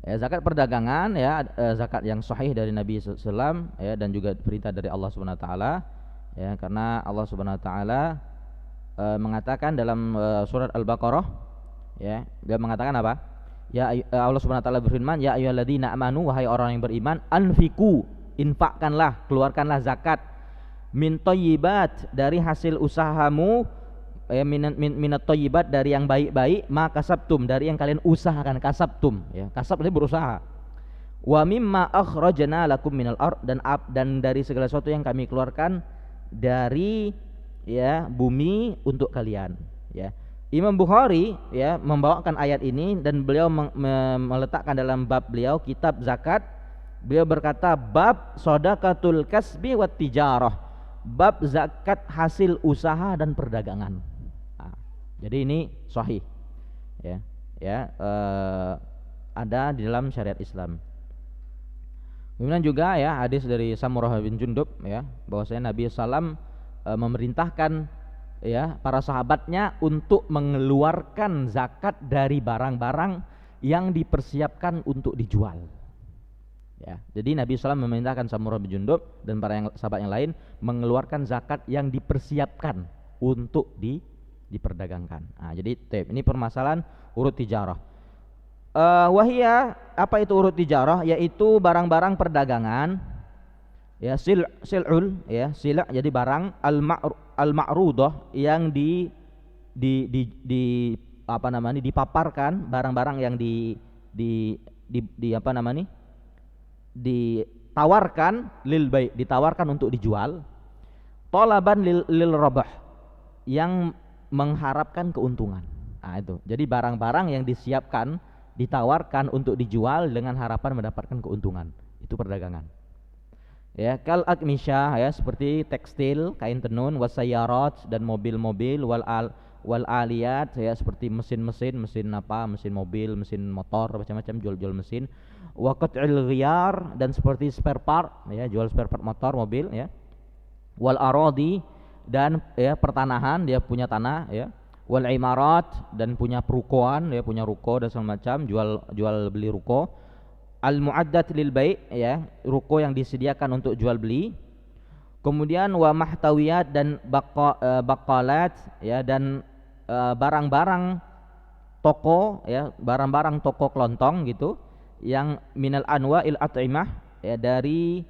Ya, zakat perdagangan, ya, zakat yang sahih dari Nabi SAW, ya, dan juga perintah dari Allah Subhanahu Wa Taala, ya, karena Allah Subhanahu Wa Taala mengatakan dalam surat Al-Baqarah, ya, dia mengatakan apa? Ya, Allah Subhanahu Wa Taala berfirman, ya ayyuhalladzina amanu, wahai orang yang beriman, anfiku, infakkanlah, keluarkanlah zakat, min thayyibat, dari hasil usahamu, ya, minat thayyibat, dari yang baik-baik, ma kasabtum, dari yang kalian usahakan, kasabtum, ya, kasab itu berusaha, wa mimma akhrajna lakum minal ard, dan dari segala sesuatu yang kami keluarkan dari, ya, bumi untuk kalian, ya. Imam Bukhari, ya, membawakan ayat ini dan beliau meletakkan dalam bab beliau kitab zakat. Beliau berkata bab shadaqatul kasbi wat tijarah, bab zakat hasil usaha dan perdagangan. Nah, jadi ini sahih, ya, ya, ada di dalam syariat Islam. Kemudian juga, ya, hadis dari Samurah bin Jundub, ya, bahwasanya Nabi SAW memerintahkan, ya, para sahabatnya untuk mengeluarkan zakat dari barang-barang yang dipersiapkan untuk dijual, ya. Jadi Nabi SAW memerintahkan Samurah bin Jundub dan para sahabat yang lain mengeluarkan zakat yang dipersiapkan untuk diperdagangkan. Nah, jadi ini permasalahan urut tijarah. Wahia, apa itu urut tijarah? Yaitu barang-barang perdagangan, ya, sil'ul, ya, sila, jadi barang al-ma'rudah, yang di apa namanya, dipaparkan, barang-barang yang apa namanya, ditawarkan lil bai', ditawarkan untuk dijual, talaban lil rabah, yang mengharapkan keuntungan. Nah, itu. Jadi barang-barang yang disiapkan, ditawarkan untuk dijual dengan harapan mendapatkan keuntungan. Itu perdagangan. Ya, kal akmisyah, ya, seperti tekstil, kain tenun, wasayarat, dan mobil-mobil, wal aliyat, ya, seperti mesin mobil, mesin motor, macam-macam, jual mesin, wa qat'il ghiyar, dan seperti spare part, ya, jual spare part motor, mobil, ya, wal aradi, dan, ya, pertanahan, dia punya tanah, ya, wal imarat, dan punya perukoan, ya, punya ruko dan segala macam, jual beli ruko, al muaddat lil bai', ya, ruko yang disediakan untuk jual beli. Kemudian wa mahtawiyat, dan baqalat, ya, dan barang-barang toko, ya, barang-barang toko kelontong gitu, yang minal anwa'il at'imah, ya, dari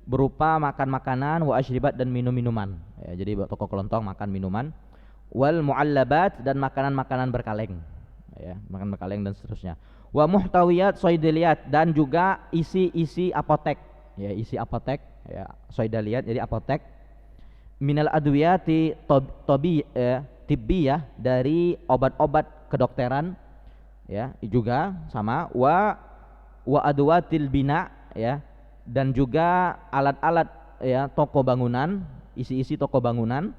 berupa makan-makanan, wa asyribat, dan minum-minuman, ya, jadi toko kelontong makan minuman, wal mu'allabat, dan makanan-makanan berkaleng, ya, makan berkaleng dan seterusnya, wa muhtawiyat soidaliyat, dan juga isi apotek, ya, isi apotek, ya, soidaliyat jadi apotek, minal adwiyati tibbiyah, dari obat-obat kedokteran, ya, juga sama, wa adwatil bina, ya, dan juga alat-alat, ya, toko bangunan, isi toko bangunan,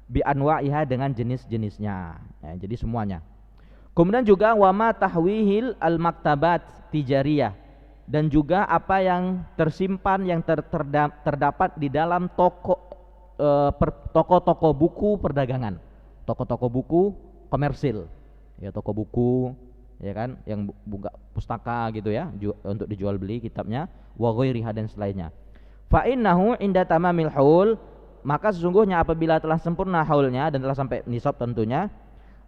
bi anwa'iha, dengan jenis-jenisnya, ya, jadi semuanya. Kemudian juga wama tahwihil al maktabat tijariyah, dan juga apa yang tersimpan, yang terdapat di dalam toko-toko buku perdagangan, toko-toko buku komersil, ya, toko buku, ya kan, yang buka pustaka gitu, ya, untuk dijual beli kitabnya, wa ghairiha, dan selainnya. Fa innahu inda tamamil haul, maka sesungguhnya apabila telah sempurna haulnya dan telah sampai nisab tentunya,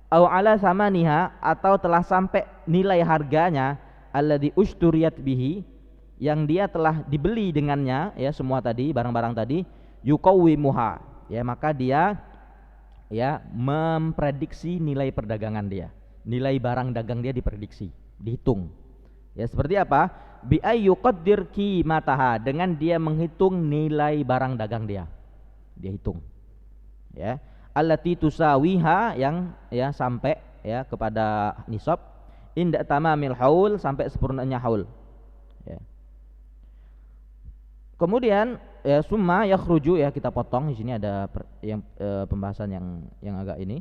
au ala samaniha, atau telah sampai nilai harganya, alladzi usturiyat bihi, yang dia telah dibeli dengannya, ya, semua tadi barang-barang tadi, yuqawwimuha, ya, maka dia, ya, memprediksi nilai perdagangan dia, nilai barang dagang dia diprediksi, dihitung, ya, seperti apa? Bi ayyuqaddir qimataha, dengan dia menghitung nilai barang dagang dia hitung, ya, allati tusawiha, yang, ya, sampai, ya, kepada nisab, inda tamamil haul, sampai sempurnanya haul. Ya. Kemudian ya summa yakhruju, ya kita potong di sini ada pembahasan yang agak ini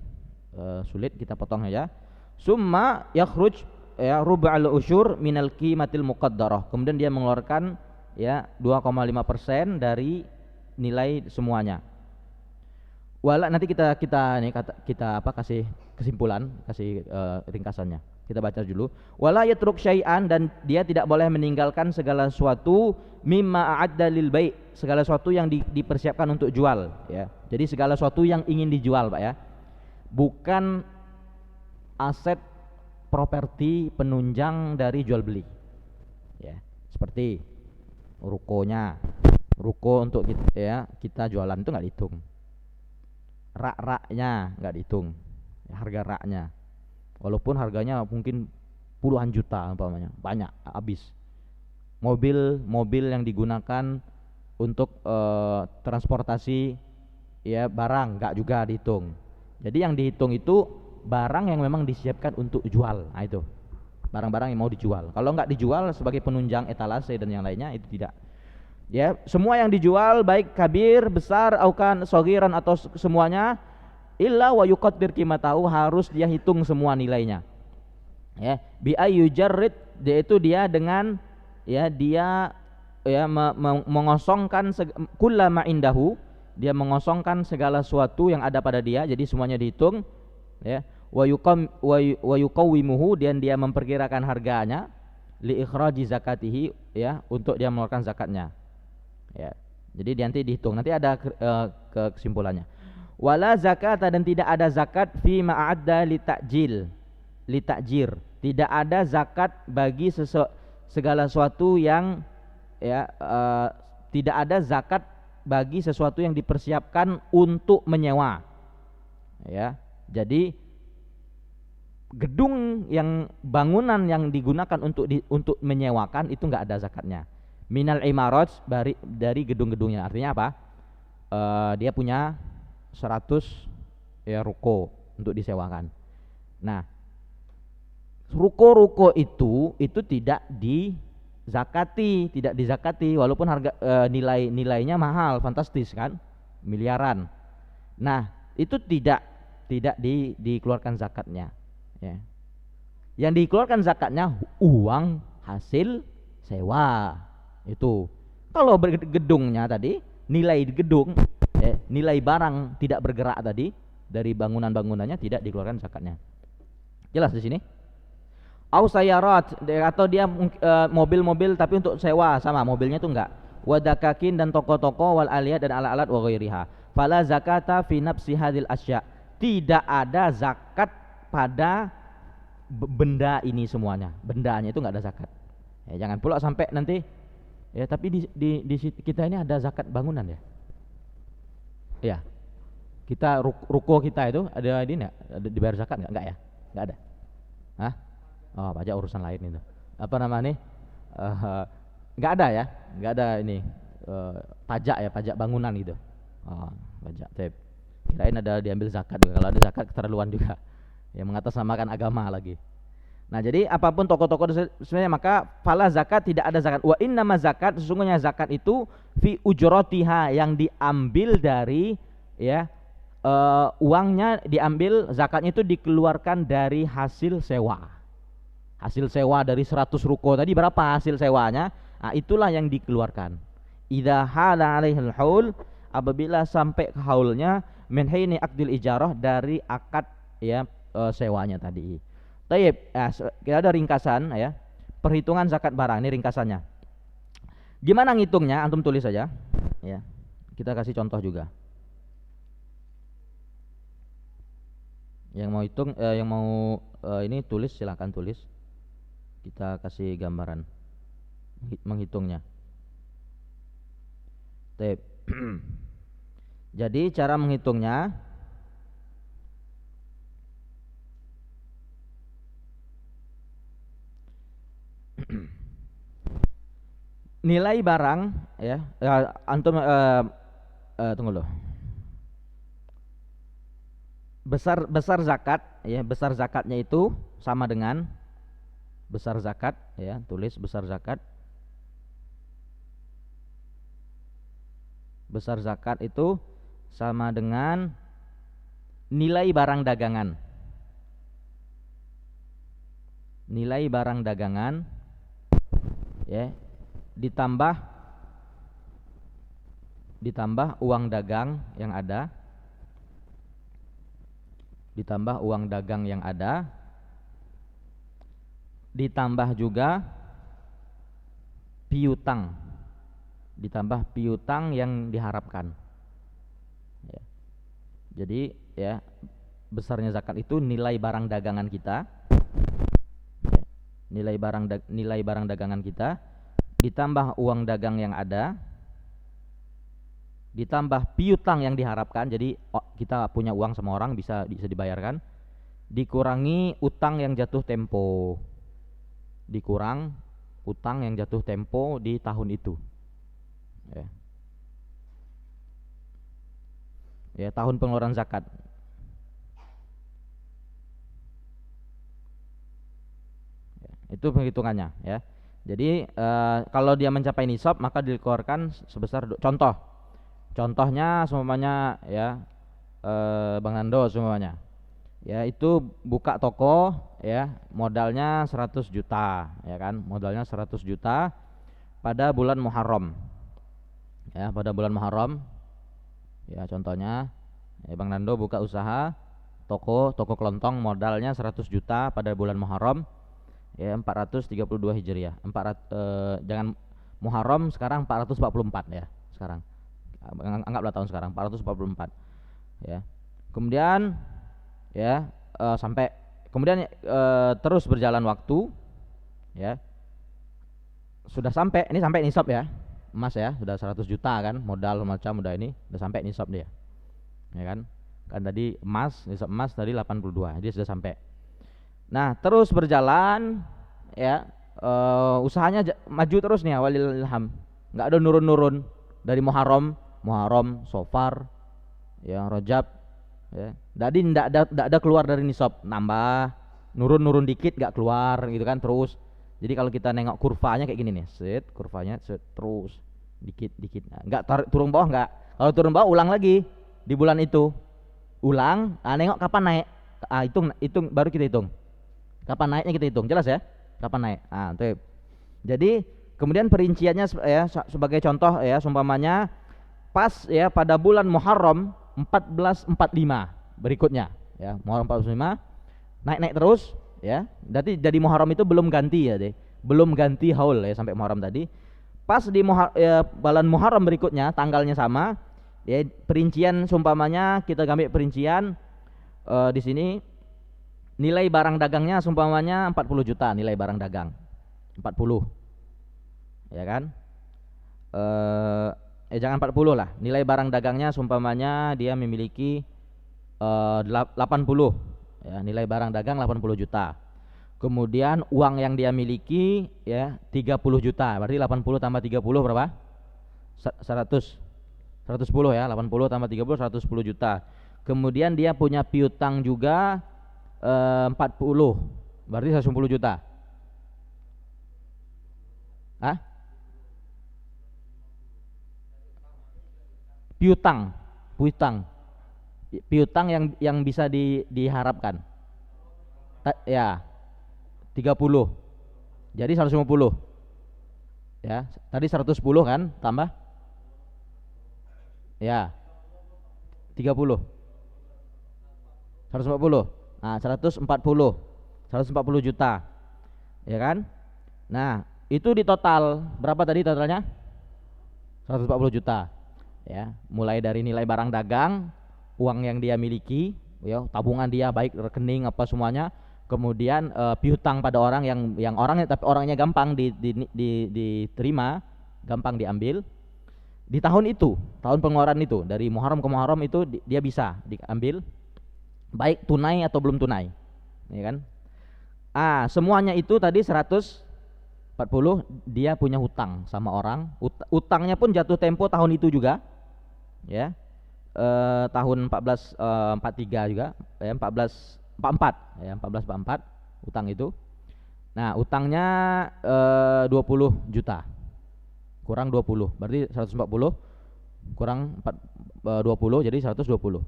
sulit, kita potong aja. Summa yakhruj ya rub'al usyur minal qimatil muqaddarah. Kemudian dia mengeluarkan ya 2,5% dari nilai semuanya. Wala, nanti kita kasih kesimpulan, kasih ringkasannya. Kita baca dulu. Wala yatruk syai'an, dan dia tidak boleh meninggalkan segala sesuatu mimma a'adda lil bai', segala sesuatu yang dipersiapkan untuk jual, ya. Jadi segala sesuatu yang ingin dijual, Pak, ya. Bukan aset properti penunjang dari jual beli. Ya, seperti ruko untuk kita jualan itu nggak dihitung, rak-raknya nggak dihitung, harga raknya, walaupun harganya mungkin puluhan juta umpamanya, banyak habis. Mobil yang digunakan untuk transportasi ya barang nggak juga dihitung. Jadi yang dihitung itu barang yang memang disiapkan untuk jual. Nah, itu barang-barang yang mau dijual. Kalau nggak dijual sebagai penunjang etalase dan yang lainnya itu tidak. Ya, semua yang dijual baik kabir, besar, aukan sogiran, atau semuanya, illa wa yuqaddir qimatahu, harus dia hitung semua nilainya. Ya, bi ayyujarrid, yaitu dia dengan dia mengosongkan kullama indahu, dia mengosongkan segala sesuatu yang ada pada dia, jadi semuanya dihitung, ya. Wa yuqawwimuhu, dan dia memperkirakan harganya, li ikhraji zakatihi, ya, untuk dia mengeluarkan zakatnya. Ya. Jadi nanti dihitung, nanti ada kesimpulannya. Wala zakat, dan tidak ada zakat fi ma'adda li ta'jir. Tidak ada zakat bagi segala sesuatu yang tidak ada zakat bagi sesuatu yang dipersiapkan untuk menyewa. Ya. Jadi bangunan yang digunakan untuk menyewakan itu enggak ada zakatnya. Minal imarat, dari gedung-gedungnya. Artinya apa? Dia punya 100 ruko untuk disewakan. Nah, ruko-ruko itu tidak dizakati, walaupun harga nilainya mahal, fantastis kan, miliaran. Nah, itu tidak dikeluarkan zakatnya, ya. Yang dikeluarkan zakatnya uang hasil sewa. Itu kalau gedungnya tadi, nilai gedung, nilai barang tidak bergerak tadi dari bangunan-bangunannya, tidak dikeluarkan zakatnya. Jelas di sini? Au sayarat, atau dia mobil-mobil tapi untuk sewa, sama mobilnya itu enggak. Wadakakin, dan toko-toko, wal aliyat, dan alat-alat, wa ghairiha. Fala zakata fi nafsi hadhil asya. Tidak ada zakat pada benda ini semuanya. Bendanya itu enggak ada zakat. Ya, jangan pula sampai nanti ya, tapi di kita ini ada zakat bangunan, ya. Ya. Kita ruko kita itu ada ini enggak? Ada dibayar zakat enggak? Enggak, ya? Enggak ada. Hah? Oh, pajak urusan lain itu. Apa namanya? Enggak ada, ya. Enggak ada ini pajak, ya, pajak bangunan gitu. Oh, pajak tip. Kirain ada diambil zakat juga. Kalau ada zakat keterlaluan juga. Ya, mengatasnamakan agama lagi. Nah, jadi apapun toko-toko sebenarnya, maka fala zakat, tidak ada zakat. Wa innama zakat, sesungguhnya zakat itu fi ujratiha, yang diambil dari uangnya diambil, zakatnya itu dikeluarkan dari hasil sewa. Hasil sewa dari 100 ruko tadi, berapa hasil sewanya? Nah, itulah yang dikeluarkan. Idza hala alaihil haul, apabila sampai ke haulnya, min haini aqdil ijarah, dari akad sewanya tadi. Taib, kita ada ringkasan, ya. Perhitungan zakat barang, ini ringkasannya. Gimana ngitungnya? Antum tulis saja, ya. Kita kasih contoh juga. Yang mau hitung, yang mau ini tulis, silahkan tulis. Kita kasih gambaran menghitungnya. Taib. Jadi cara menghitungnya, nilai barang, ya, antum tunggu loh. Besar zakat, ya, besar zakatnya itu sama dengan Besar zakat, ya, tulis besar zakat. Besar zakat itu sama dengan nilai barang dagangan. Nilai barang dagangan, ya, ditambah uang dagang yang ada, ditambah uang dagang yang ada, ditambah juga piutang, ditambah piutang yang diharapkan, ya. Jadi ya, besarnya zakat itu nilai barang dagangan kita, ya, nilai barang dagangan kita, ditambah uang dagang yang ada, ditambah piutang yang diharapkan. Jadi kita punya uang sama orang, bisa dibayarkan, dikurangi utang yang jatuh tempo, dikurang utang yang jatuh tempo di tahun itu, ya. Ya, tahun pengeluaran zakat. Ya, itu penghitungannya, ya. Jadi kalau dia mencapai nisab maka dikeluarkan sebesar contohnya semuanya, ya, Bang Nando semuanya, ya, itu buka toko, ya, modalnya 100 juta, ya kan, modalnya 100 juta pada bulan Muharram, ya, pada bulan Muharram, ya, contohnya, ya, Bang Nando buka usaha toko kelontong, modalnya 100 juta pada bulan Muharram, ya, 432 Hijriah. Jangan Muharram sekarang 444, ya, sekarang anggaplah tahun sekarang 444, ya. Kemudian, ya, terus berjalan waktu, ya, sudah sampai nisab, ya, emas, ya, sudah 100 juta kan, modal macam udah ini, udah sampai nisab dia, ya kan tadi nisab emas tadi 82, dia sudah sampai. Nah, terus berjalan, ya, usahanya maju terus nih, walillahilham, nggak ada nurun dari Muharram, Safar, ya, Rajab, ya, jadi ndak ada keluar dari nisab, nambah nurun dikit, nggak keluar gitu kan, terus. Jadi kalau kita nengok kurvanya kayak gini nih, kurvanya terus dikit, nah, nggak turun bawah, nggak. Kalau turun bawah ulang lagi di bulan itu, nengok kapan naik, hitung baru kita hitung kapan naiknya, kita hitung jelas, ya, kapan naik. Tuh. Jadi kemudian perinciannya, ya, sebagai contoh, ya, seumpamanya pas, ya, pada bulan Muharram 1445 berikutnya, ya, Muharram 1445 naik terus, ya. Jadi Muharram itu belum ganti, ya, belum ganti haul, ya, sampai Muharram tadi. Pas di bulan Muharram berikutnya tanggalnya sama, ya, perincian seumpamanya kita ambil perincian di sini nilai barang dagangnya seumpamanya 40 juta, nilai barang dagang 40, ya kan, jangan 40 lah, nilai barang dagangnya seumpamanya dia memiliki 80, ya, nilai barang dagang 80 juta. Kemudian uang yang dia miliki, ya, 30 juta. Berarti 80 tambah 30 berapa? 110, ya, 80 tambah 30 110 juta. Kemudian dia punya piutang juga 40. Berarti 110 juta. Piutang yang bisa diharapkan. Ya. 30. Jadi 150. Ya, tadi 110 kan, tambah, ya, 30. 140. Nah, 140 juta. Ya kan? Nah, itu di total berapa tadi totalnya? 140 juta. Ya, mulai dari nilai barang dagang, uang yang dia miliki, ya, tabungan dia baik rekening apa semuanya. Kemudian piutang pada orang yang orangnya, tapi orangnya gampang diterima, gampang diambil. Di tahun itu, tahun pengeluaran itu, dari Muharram ke Muharram itu dia bisa diambil, baik tunai atau belum tunai, ya kan. Semuanya itu tadi 140, dia punya hutang sama orang, utangnya pun jatuh tempo tahun itu juga, ya, tahun 1443 juga, ya, 1444, ya, 1444 utang itu. Nah, utangnya 20 juta. Kurang 20. Berarti 140 kurang 20 jadi 120.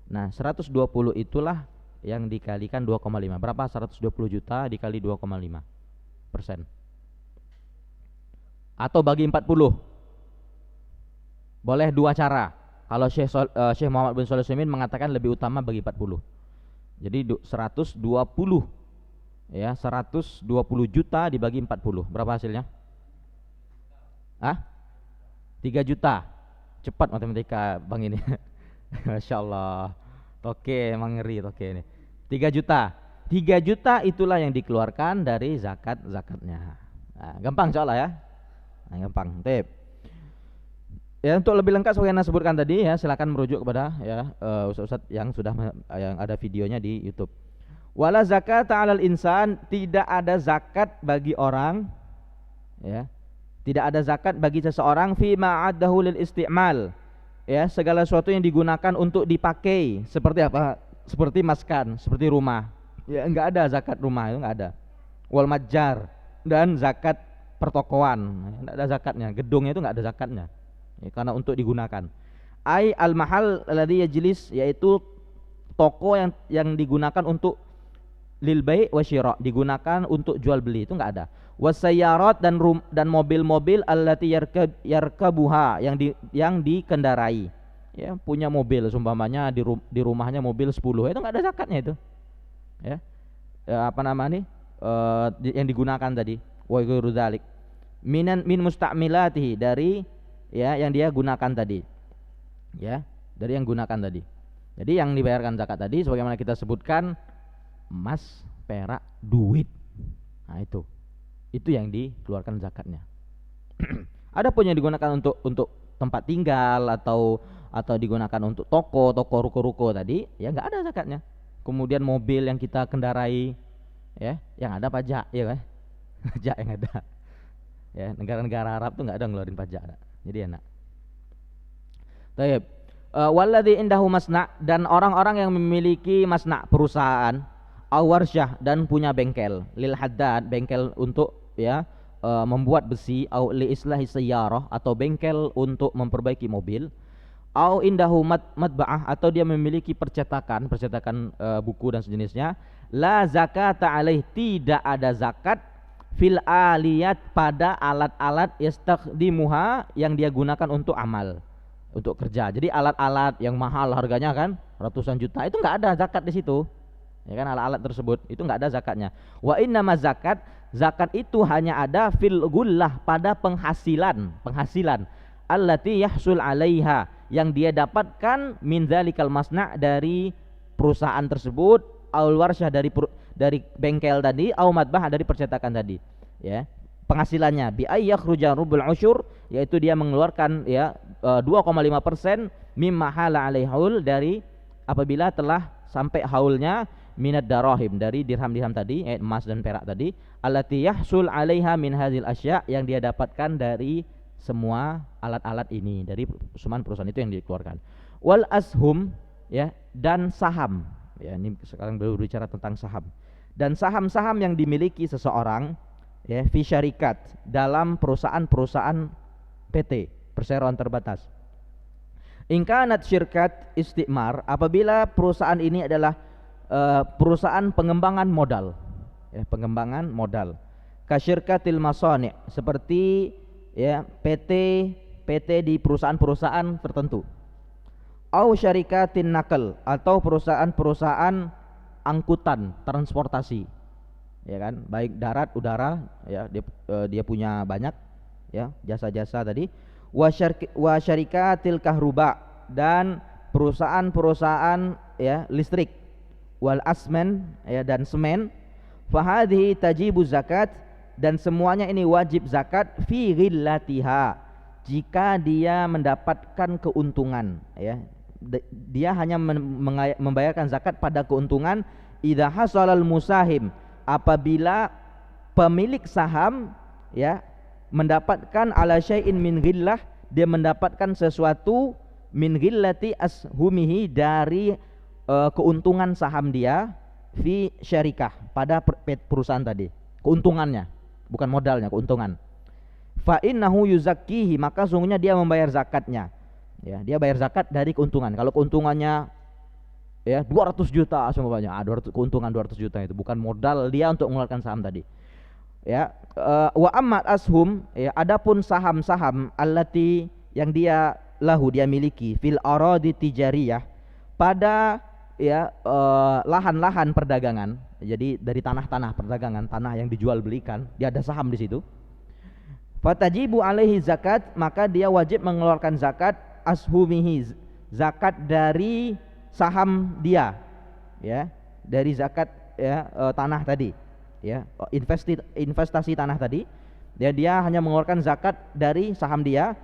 Nah, 120 itulah yang dikalikan 2,5. Berapa 120 juta dikali 2,5%? Atau bagi 40. Boleh dua cara. Kalau Syekh Muhammad bin Shalih Al-Utsaimin mengatakan lebih utama bagi 40. Jadi 120 ya, 120 juta dibagi 40. Berapa hasilnya? 3 juta. Cepat matematika Bang ini. Masya Allah. Toke emang ngeri toke ini. 3 juta. 3 juta itulah yang dikeluarkan dari zakatnya. Nah, gampang soalnya ya. Nah, gampang. Tip. Ya, untuk lebih lengkap seperti yang saya sebutkan tadi ya, silakan merujuk kepada ya ustaz-ustaz yang sudah yang ada videonya di YouTube. Wala zakata 'alal insan, tidak ada zakat bagi orang ya. Tidak ada zakat bagi seseorang fi ma'adahu lil isti'mal. Ya, segala sesuatu yang digunakan untuk dipakai. Seperti apa? Seperti maskan, seperti rumah. Ya, enggak ada zakat rumah, itu enggak ada. Wal majjar, dan zakat pertokoan, enggak ada zakatnya. Gedungnya itu enggak ada zakatnya. Ya, karena untuk digunakan. Ai al mahal alladhi yajlis, yaitu toko yang digunakan untuk lil bai' wa syira', digunakan untuk jual beli, itu enggak ada. Wasayyarat, dan mobil-mobil allati yarkabuha, yang dikendarai. Ya, punya mobil seumpamanya di rumahnya mobil 10, itu enggak ada zakatnya itu. Ya. Apa namanya nih? Yang digunakan tadi. Wa ghairu dzalik. Min musta'milatihi, dari ya yang dia gunakan tadi. Ya, dari yang gunakan tadi. Jadi yang dibayarkan zakat tadi sebagaimana kita sebutkan emas, perak, duit. Nah, itu yang dikeluarkan zakatnya. Adapun yang digunakan untuk tempat tinggal atau digunakan untuk toko ruko-ruko tadi, ya nggak ada zakatnya. Kemudian mobil yang kita kendarai, ya, yang ada pajak, ya kan? Pajak yang ada. Ya, negara-negara Arab tuh nggak ada ngeluarin pajak, jadi enak. Taib. Walladzi indahu masna', dan orang-orang yang memiliki masna', perusahaan, awarsyah, dan punya bengkel, lil haddad, bengkel untuk ya membuat besi, au li islahi sayyarah, atau bengkel untuk memperbaiki mobil, au indahu matba'ah, atau dia memiliki percetakan buku dan sejenisnya, la zakata alaih, tidak ada zakat fil aliyat, pada alat-alat yastakhdimuha, yang dia gunakan untuk amal, untuk kerja. Jadi alat-alat yang mahal harganya kan ratusan juta, itu enggak ada zakat di situ. Ya kan, alat-alat tersebut itu enggak ada zakatnya. Wa innama zakat itu hanya ada fil gullah, pada penghasilan allati yahsul 'alaiha, yang dia dapatkan min dzalikal masna', dari perusahaan tersebut, aul warsyah, dari bengkel tadi, au matbah, dari percetakan tadi. Ya, penghasilannya bi ayyakhruja rubul usyur, yaitu dia mengeluarkan ya 2,5% mimma hala alaihul, dari apabila telah sampai haulnya, minad darahim, dari dirham-dirham tadi, emas dan perak tadi, allati yahsul 'alaiha min hadzal asya', yang dia dapatkan dari semua alat-alat ini, dari perusahaan itu yang dikeluarkan. Wal ashum, ya, dan saham. Ya, ini sekarang baru bicara tentang saham. Dan saham-saham yang dimiliki seseorang, ya, fi syarikat, dalam perusahaan-perusahaan PT, perseroan terbatas. Ingkanat syirkat istimar, apabila perusahaan ini adalah perusahaan pengembangan modal, ya, pengembangan modal. Kasyirkatil masani', seperti ya PT di perusahaan-perusahaan tertentu. Au syarikatin nakal, atau perusahaan-perusahaan angkutan, transportasi, ya kan, baik darat, udara, ya, dia punya banyak ya jasa-jasa tadi. Wa syarikatil kahruba, dan perusahaan-perusahaan ya listrik, wal asmen, ya, dan semen. Fahadhi tajibu zakat, dan semuanya ini wajib zakat fi ghillatiha, jika dia mendapatkan keuntungan, ya, dia hanya membayarkan zakat pada keuntungan. Idza hasalal musahim, apabila pemilik saham ya mendapatkan ala syai'in min ghillah, dia mendapatkan sesuatu min ghillati ashumihi, dari keuntungan saham dia, fi syarikah, pada perusahaan tadi. keuntungannya, bukan modalnya, keuntungan. Fa innahu yuzakkihi, maka sungguhnya dia membayar zakatnya. Ya, dia bayar zakat dari keuntungan. Kalau keuntungannya ya 200 juta semuanya, 200, keuntungan 200 juta itu bukan modal dia untuk mengeluarkan saham tadi. Ya, wa ammat ashum, ya, adapun saham-saham allati yang dia dia miliki fil aradi tijariyah, pada ya lahan-lahan perdagangan. Jadi dari tanah-tanah perdagangan, tanah yang dijual belikan, dia ada saham di situ. Fatajibu alaihi zakat, maka dia wajib mengeluarkan zakat ashumihi, zakat dari saham dia, ya, dari zakat ya tanah tadi, ya, investasi tanah tadi. Dia hanya mengeluarkan zakat dari saham dia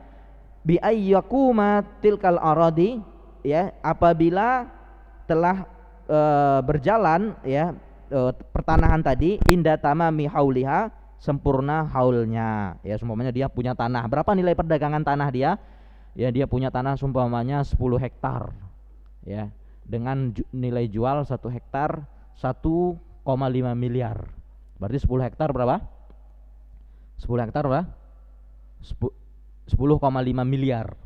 bi ayyakuma tilkal aradi, ya, apabila telah berjalan ya pertanahan tadi inda tamami hauliha, sempurna haulnya. Ya, seumpamanya dia punya tanah, berapa nilai perdagangan tanah dia? Ya, dia punya tanah seumpamanya 10 hektar. Ya, dengan nilai jual 1 hektar 1,5 miliar. Berarti 10 hektar berapa? 10 hektar berapa? 10,5 miliar.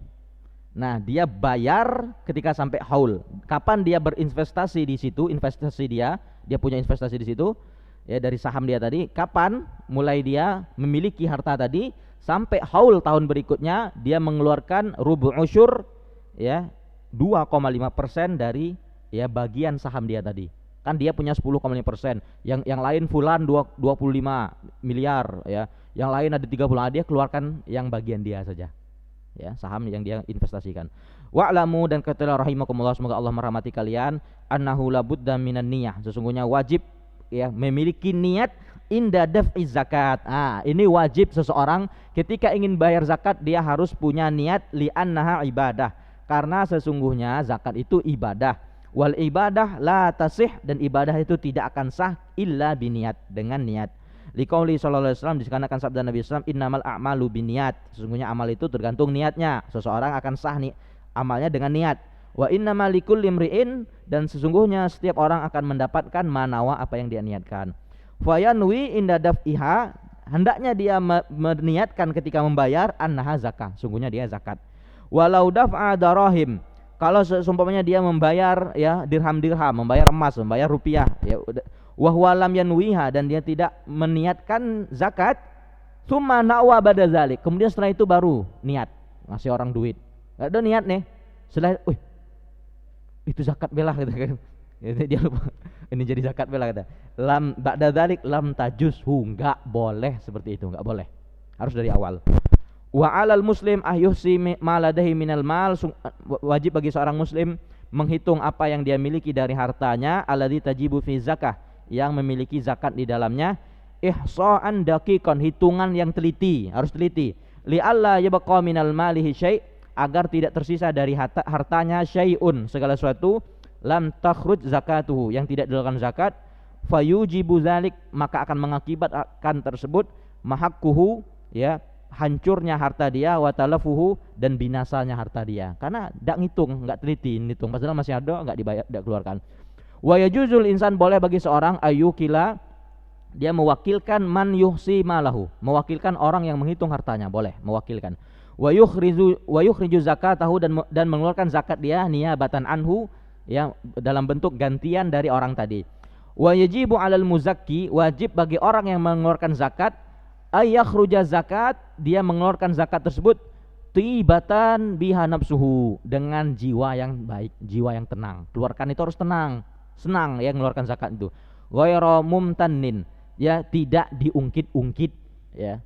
Nah, dia bayar ketika sampai haul. Kapan dia berinvestasi di situ? Investasi dia punya investasi di situ. Ya, dari saham dia tadi, kapan mulai dia memiliki harta tadi sampai haul tahun berikutnya, dia mengeluarkan rubu usyur, ya, 2,5% dari ya bagian saham dia tadi. Kan dia punya 10,5%, yang lain fulan 25 miliar, ya, yang lain ada 30, dia keluarkan yang bagian dia saja, ya, saham yang dia investasikan. Wa'lamu, dan katakanlah rahimakumullah, semoga Allah merahmati kalian, annahu labudda minan niyah, sesungguhnya wajib ya memiliki niat inda daf'i zakat. Ini wajib seseorang ketika ingin bayar zakat, dia harus punya niat li'annaha ibadah, karena sesungguhnya zakat itu ibadah. Wal ibadah la tasih, dan ibadah itu tidak akan sah illa biniat, dengan niat. Liqauli sallallahu alaihi wasallam, dikarenakan sabda Nabi sallallahu alaihi wasallam, innamal a'malu biniat, sesungguhnya amal itu tergantung niatnya. Seseorang akan sah nih amalnya dengan niat. Wa innamal likulli imri'in, dan sesungguhnya setiap orang akan mendapatkan manawa, apa yang dia niatkan. Fa yanwi inda daf'iha, hendaknya dia meniatkan ketika membayar annaha zakah, sungguhnya dia zakat. Walau daf'a darahim, kalau seumpamanya dia membayar ya dirham-dirham, membayar emas, membayar rupiah, ya wa huwa lam yanwiha, dan dia tidak meniatkan zakat, tsumma nawa ba'da zalik, kemudian setelah itu baru niat ngasih orang duit. Enggak ada niat nih. Setelah itu zakat belah gitu kan. Dia lupa ini jadi zakat belah kata. Lam ba'da dzalik lam tajuzhu, enggak boleh seperti itu, enggak boleh. Harus dari awal. Wa 'alal muslim ayyuhsi ma ladahi minal mal, wajib bagi seorang muslim menghitung apa yang dia miliki dari hartanya, alladzi tajibu fi zakah, yang memiliki zakat di dalamnya, ihsa'an daqiqan, hitungan yang teliti, harus teliti. Li alla yabqa minal malihi syai', agar tidak tersisa dari hartanya syai'un, segala sesuatu, lam takhruj zakatuhu, yang tidak dilakukan zakat, fayujibu dzalik, maka akan mengakibatkan tersebut mahakkuhu, ya, hancurnya harta dia, wa talafuhu, dan binasanya harta dia, karena tidak ngitung, enggak teliti ngitung, padahal masih ada, enggak dibayar, enggak keluarkan. Wa yajuzul insan, boleh bagi seorang, ayyukila, dia mewakilkan man yuhsi malahu, mewakilkan orang yang menghitung hartanya, boleh mewakilkan. Wa yukhriju zakatahu, dan mengeluarkan zakat dia niyabatan anhu, ya, dalam bentuk gantian dari orang tadi. Wa yajibu 'alal muzakki, wajib bagi orang yang mengeluarkan zakat, ayakhruja zakat, dia mengeluarkan zakat tersebut tibatan biha nafsuhu, dengan jiwa yang baik, jiwa yang tenang. Keluarkan itu harus tenang, senang ya mengeluarkan zakat itu. Ghairu mumtannin, ya, tidak diungkit-ungkit, ya.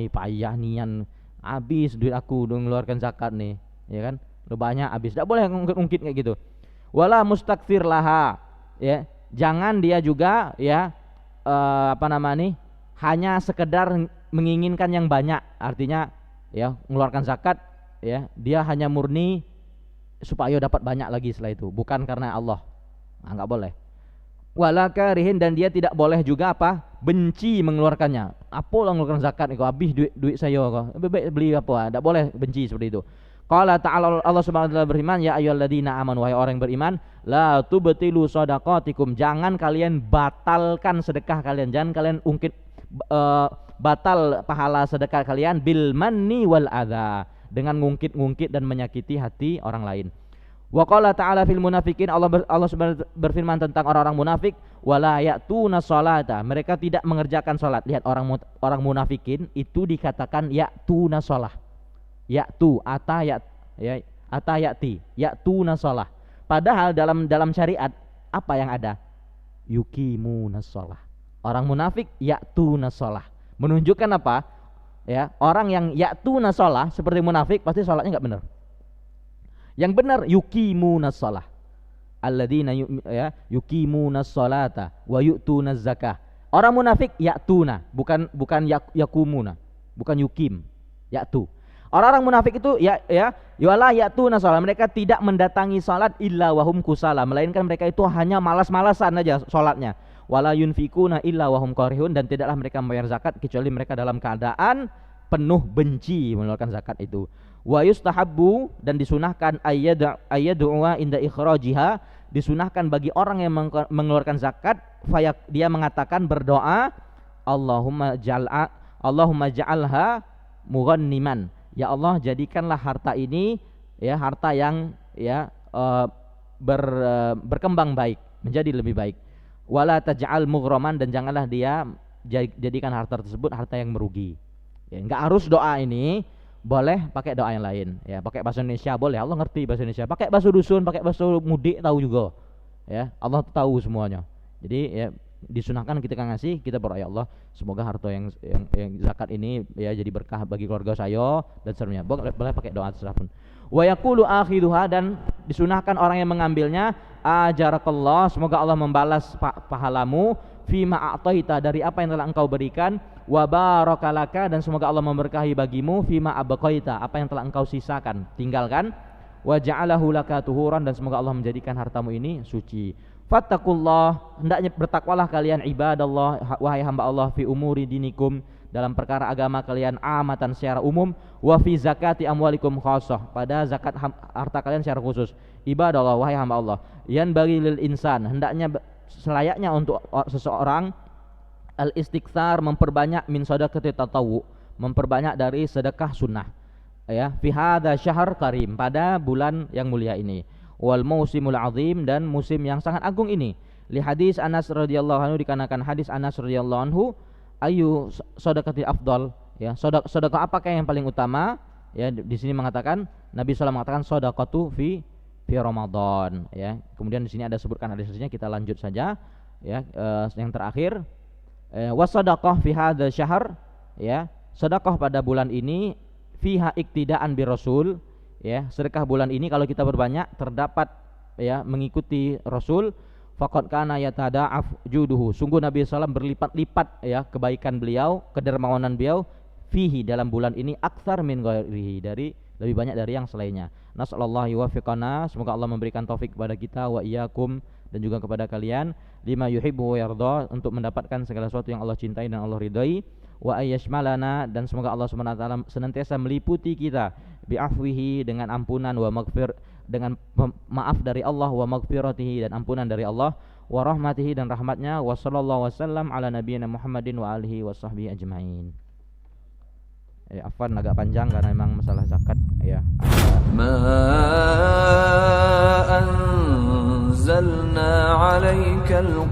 Payah nian, habis duit aku udah mengeluarkan zakat nih, ya kan, udah banyak habis, tidak boleh ngungkit-ungkit kayak gitu. Wala mustakfir laha, ya, jangan dia juga ya hanya sekedar menginginkan yang banyak, artinya ya mengeluarkan zakat, ya, dia hanya murni supaya dapat banyak lagi setelah itu, bukan karena Allah. Enggak boleh. Wala karihin, dan dia tidak boleh juga benci mengeluarkannya. Apa lah mengeluarkan zakat kok habis duit saya kok, beli apa, tidak boleh benci seperti itu. Qala ta'ala, Allah Subhanahu wa taala berfirman, ya ayyuhalladzina amanu, wahai orang yang beriman, la tubtilu shadaqatikum, jangan kalian batalkan sedekah kalian, jangan kalian ungkit batal pahala sedekah kalian bil manni wal adza, dengan ngungkit-ngungkit dan menyakiti hati orang lain. Wa qala ta'ala fil munafiqin, Allah Subhanahu berfirman tentang orang-orang munafik, wala ya'tuna sholata, mereka tidak mengerjakan salat. Lihat, orang munafikin itu dikatakan ya'tuna shalah. Ya'tu atayati ya'tuna shalah. Padahal dalam syariat apa yang ada? Yuqimunas shalah. Orang munafik ya'tuna shalah. Menunjukkan apa? Ya, orang yang ya'tuna shalah seperti munafik pasti salatnya enggak benar. Yang benar yuqimunas shalah. Alladzina yuqimunas sholata wa yu'tunaz zakah. Orang munafik ya'tuna, bukan yakumuna, bukan yukim, ya'tu. Orang-orang munafik itu wala ya'tuna shalah, mereka tidak mendatangi salat illa wahum kusala, melainkan mereka itu hanya malas-malasan aja salatnya. Wala yunfikuna illa wahum karihun, dan tidaklah mereka membayar zakat kecuali mereka dalam keadaan penuh benci mengeluarkan zakat itu. Wa yustahabbu, dan disunahkan ayyad'a inda ikhrajiha, disunahkan bagi orang yang mengeluarkan zakat dia mengatakan, berdoa, Allahumma ja'alha mughanniman, ya Allah jadikanlah harta ini ya harta yang berkembang baik, menjadi lebih baik. Wala taj'al mughraman, dan janganlah dia jadikan harta tersebut harta yang merugi. Ya, enggak harus doa ini, boleh pakai doa yang lain. Ya, pakai bahasa Indonesia boleh, Allah ngerti bahasa Indonesia. Pakai bahasa dusun, pakai bahasa mudik tahu juga. Ya, Allah tahu semuanya. Jadi ya disunahkan kita ngasih, kita berdoa, ya Allah semoga harta yang zakat ini ya jadi berkah bagi keluarga saya dan seterusnya. Boleh pakai doa terserah pun. Wa yaqulu akhiduha, dan disunahkan orang yang mengambilnya, ajarakallah, semoga Allah membalas pahalamu, fima a'taita, dari apa yang telah engkau berikan, wa barakalaka, dan semoga Allah memberkahi bagimu, fima abqaita, apa yang telah engkau sisakan, tinggalkan, wa ja'alahu laka tuhuran, dan semoga Allah menjadikan hartamu ini suci. Fattakullah, hendaknya bertakwalah kalian ibadallah, wahai hamba Allah, fi umuri dinikum, dalam perkara agama kalian, amatan secara umum, wa fi zakati amwalikum khassah, pada zakat harta kalian secara khusus. Ibadallah, wahai hamba Allah, yan bagi lil insan, hendaknya selayaknya untuk seseorang, al istikthar, memperbanyak min sadaqati tatawu, memperbanyak dari sedekah sunnah, ya, fi hadza syahr karim, pada bulan yang mulia ini, wal mausimul azim, dan musim yang sangat agung ini. Li hadis Anas radhiyallahu anhu, dikarenakan hadis Anas radhiyallahu anhu, ayu sadaqati afdal, ya, sedekah apakah yang paling utama? Ya, di sini mengatakan Nabi SAW mengatakan sadaqatu fi Ramadan, ya. Kemudian di sini ada sebutkan hadisnya, kita lanjut saja, ya. Yang terakhir, wasadaqah fi hadzal syahr, ya, sedekah pada bulan ini, fiha iktidaan bi Rasul, ya, sedekah bulan ini kalau kita berbanyak terdapat ya mengikuti Rasul, faqad kana yatada'af juduhu, sungguh Nabi SAW berlipat-lipat ya kebaikan beliau, kedermawanan beliau, fihi, dalam bulan ini, aktsar min ghairihi, dari lebih banyak dari yang selainnya. Nasallallahu yuwaffiqana, semoga Allah memberikan taufik kepada kita, wa iyyakum, dan juga kepada kalian, lima yuhibbu wa yarda, untuk mendapatkan segala sesuatu yang Allah cintai dan Allah ridai, wa ayyashmalana, dan semoga Allah SWT senantiasa meliputi kita, bi'afwihi, dengan ampunan, wa maghfir, dengan maaf dari Allah, wa maghfiratihi, dan ampunan dari Allah, wa rahmatihi, dan rahmatnya, wa sallallahu wasallam ala nabiyyina Muhammadin wa alihi wa sahbihi ajma'in. Afwan agak panjang karena memang masalah zakat ya. Ma anzalna 'alaikal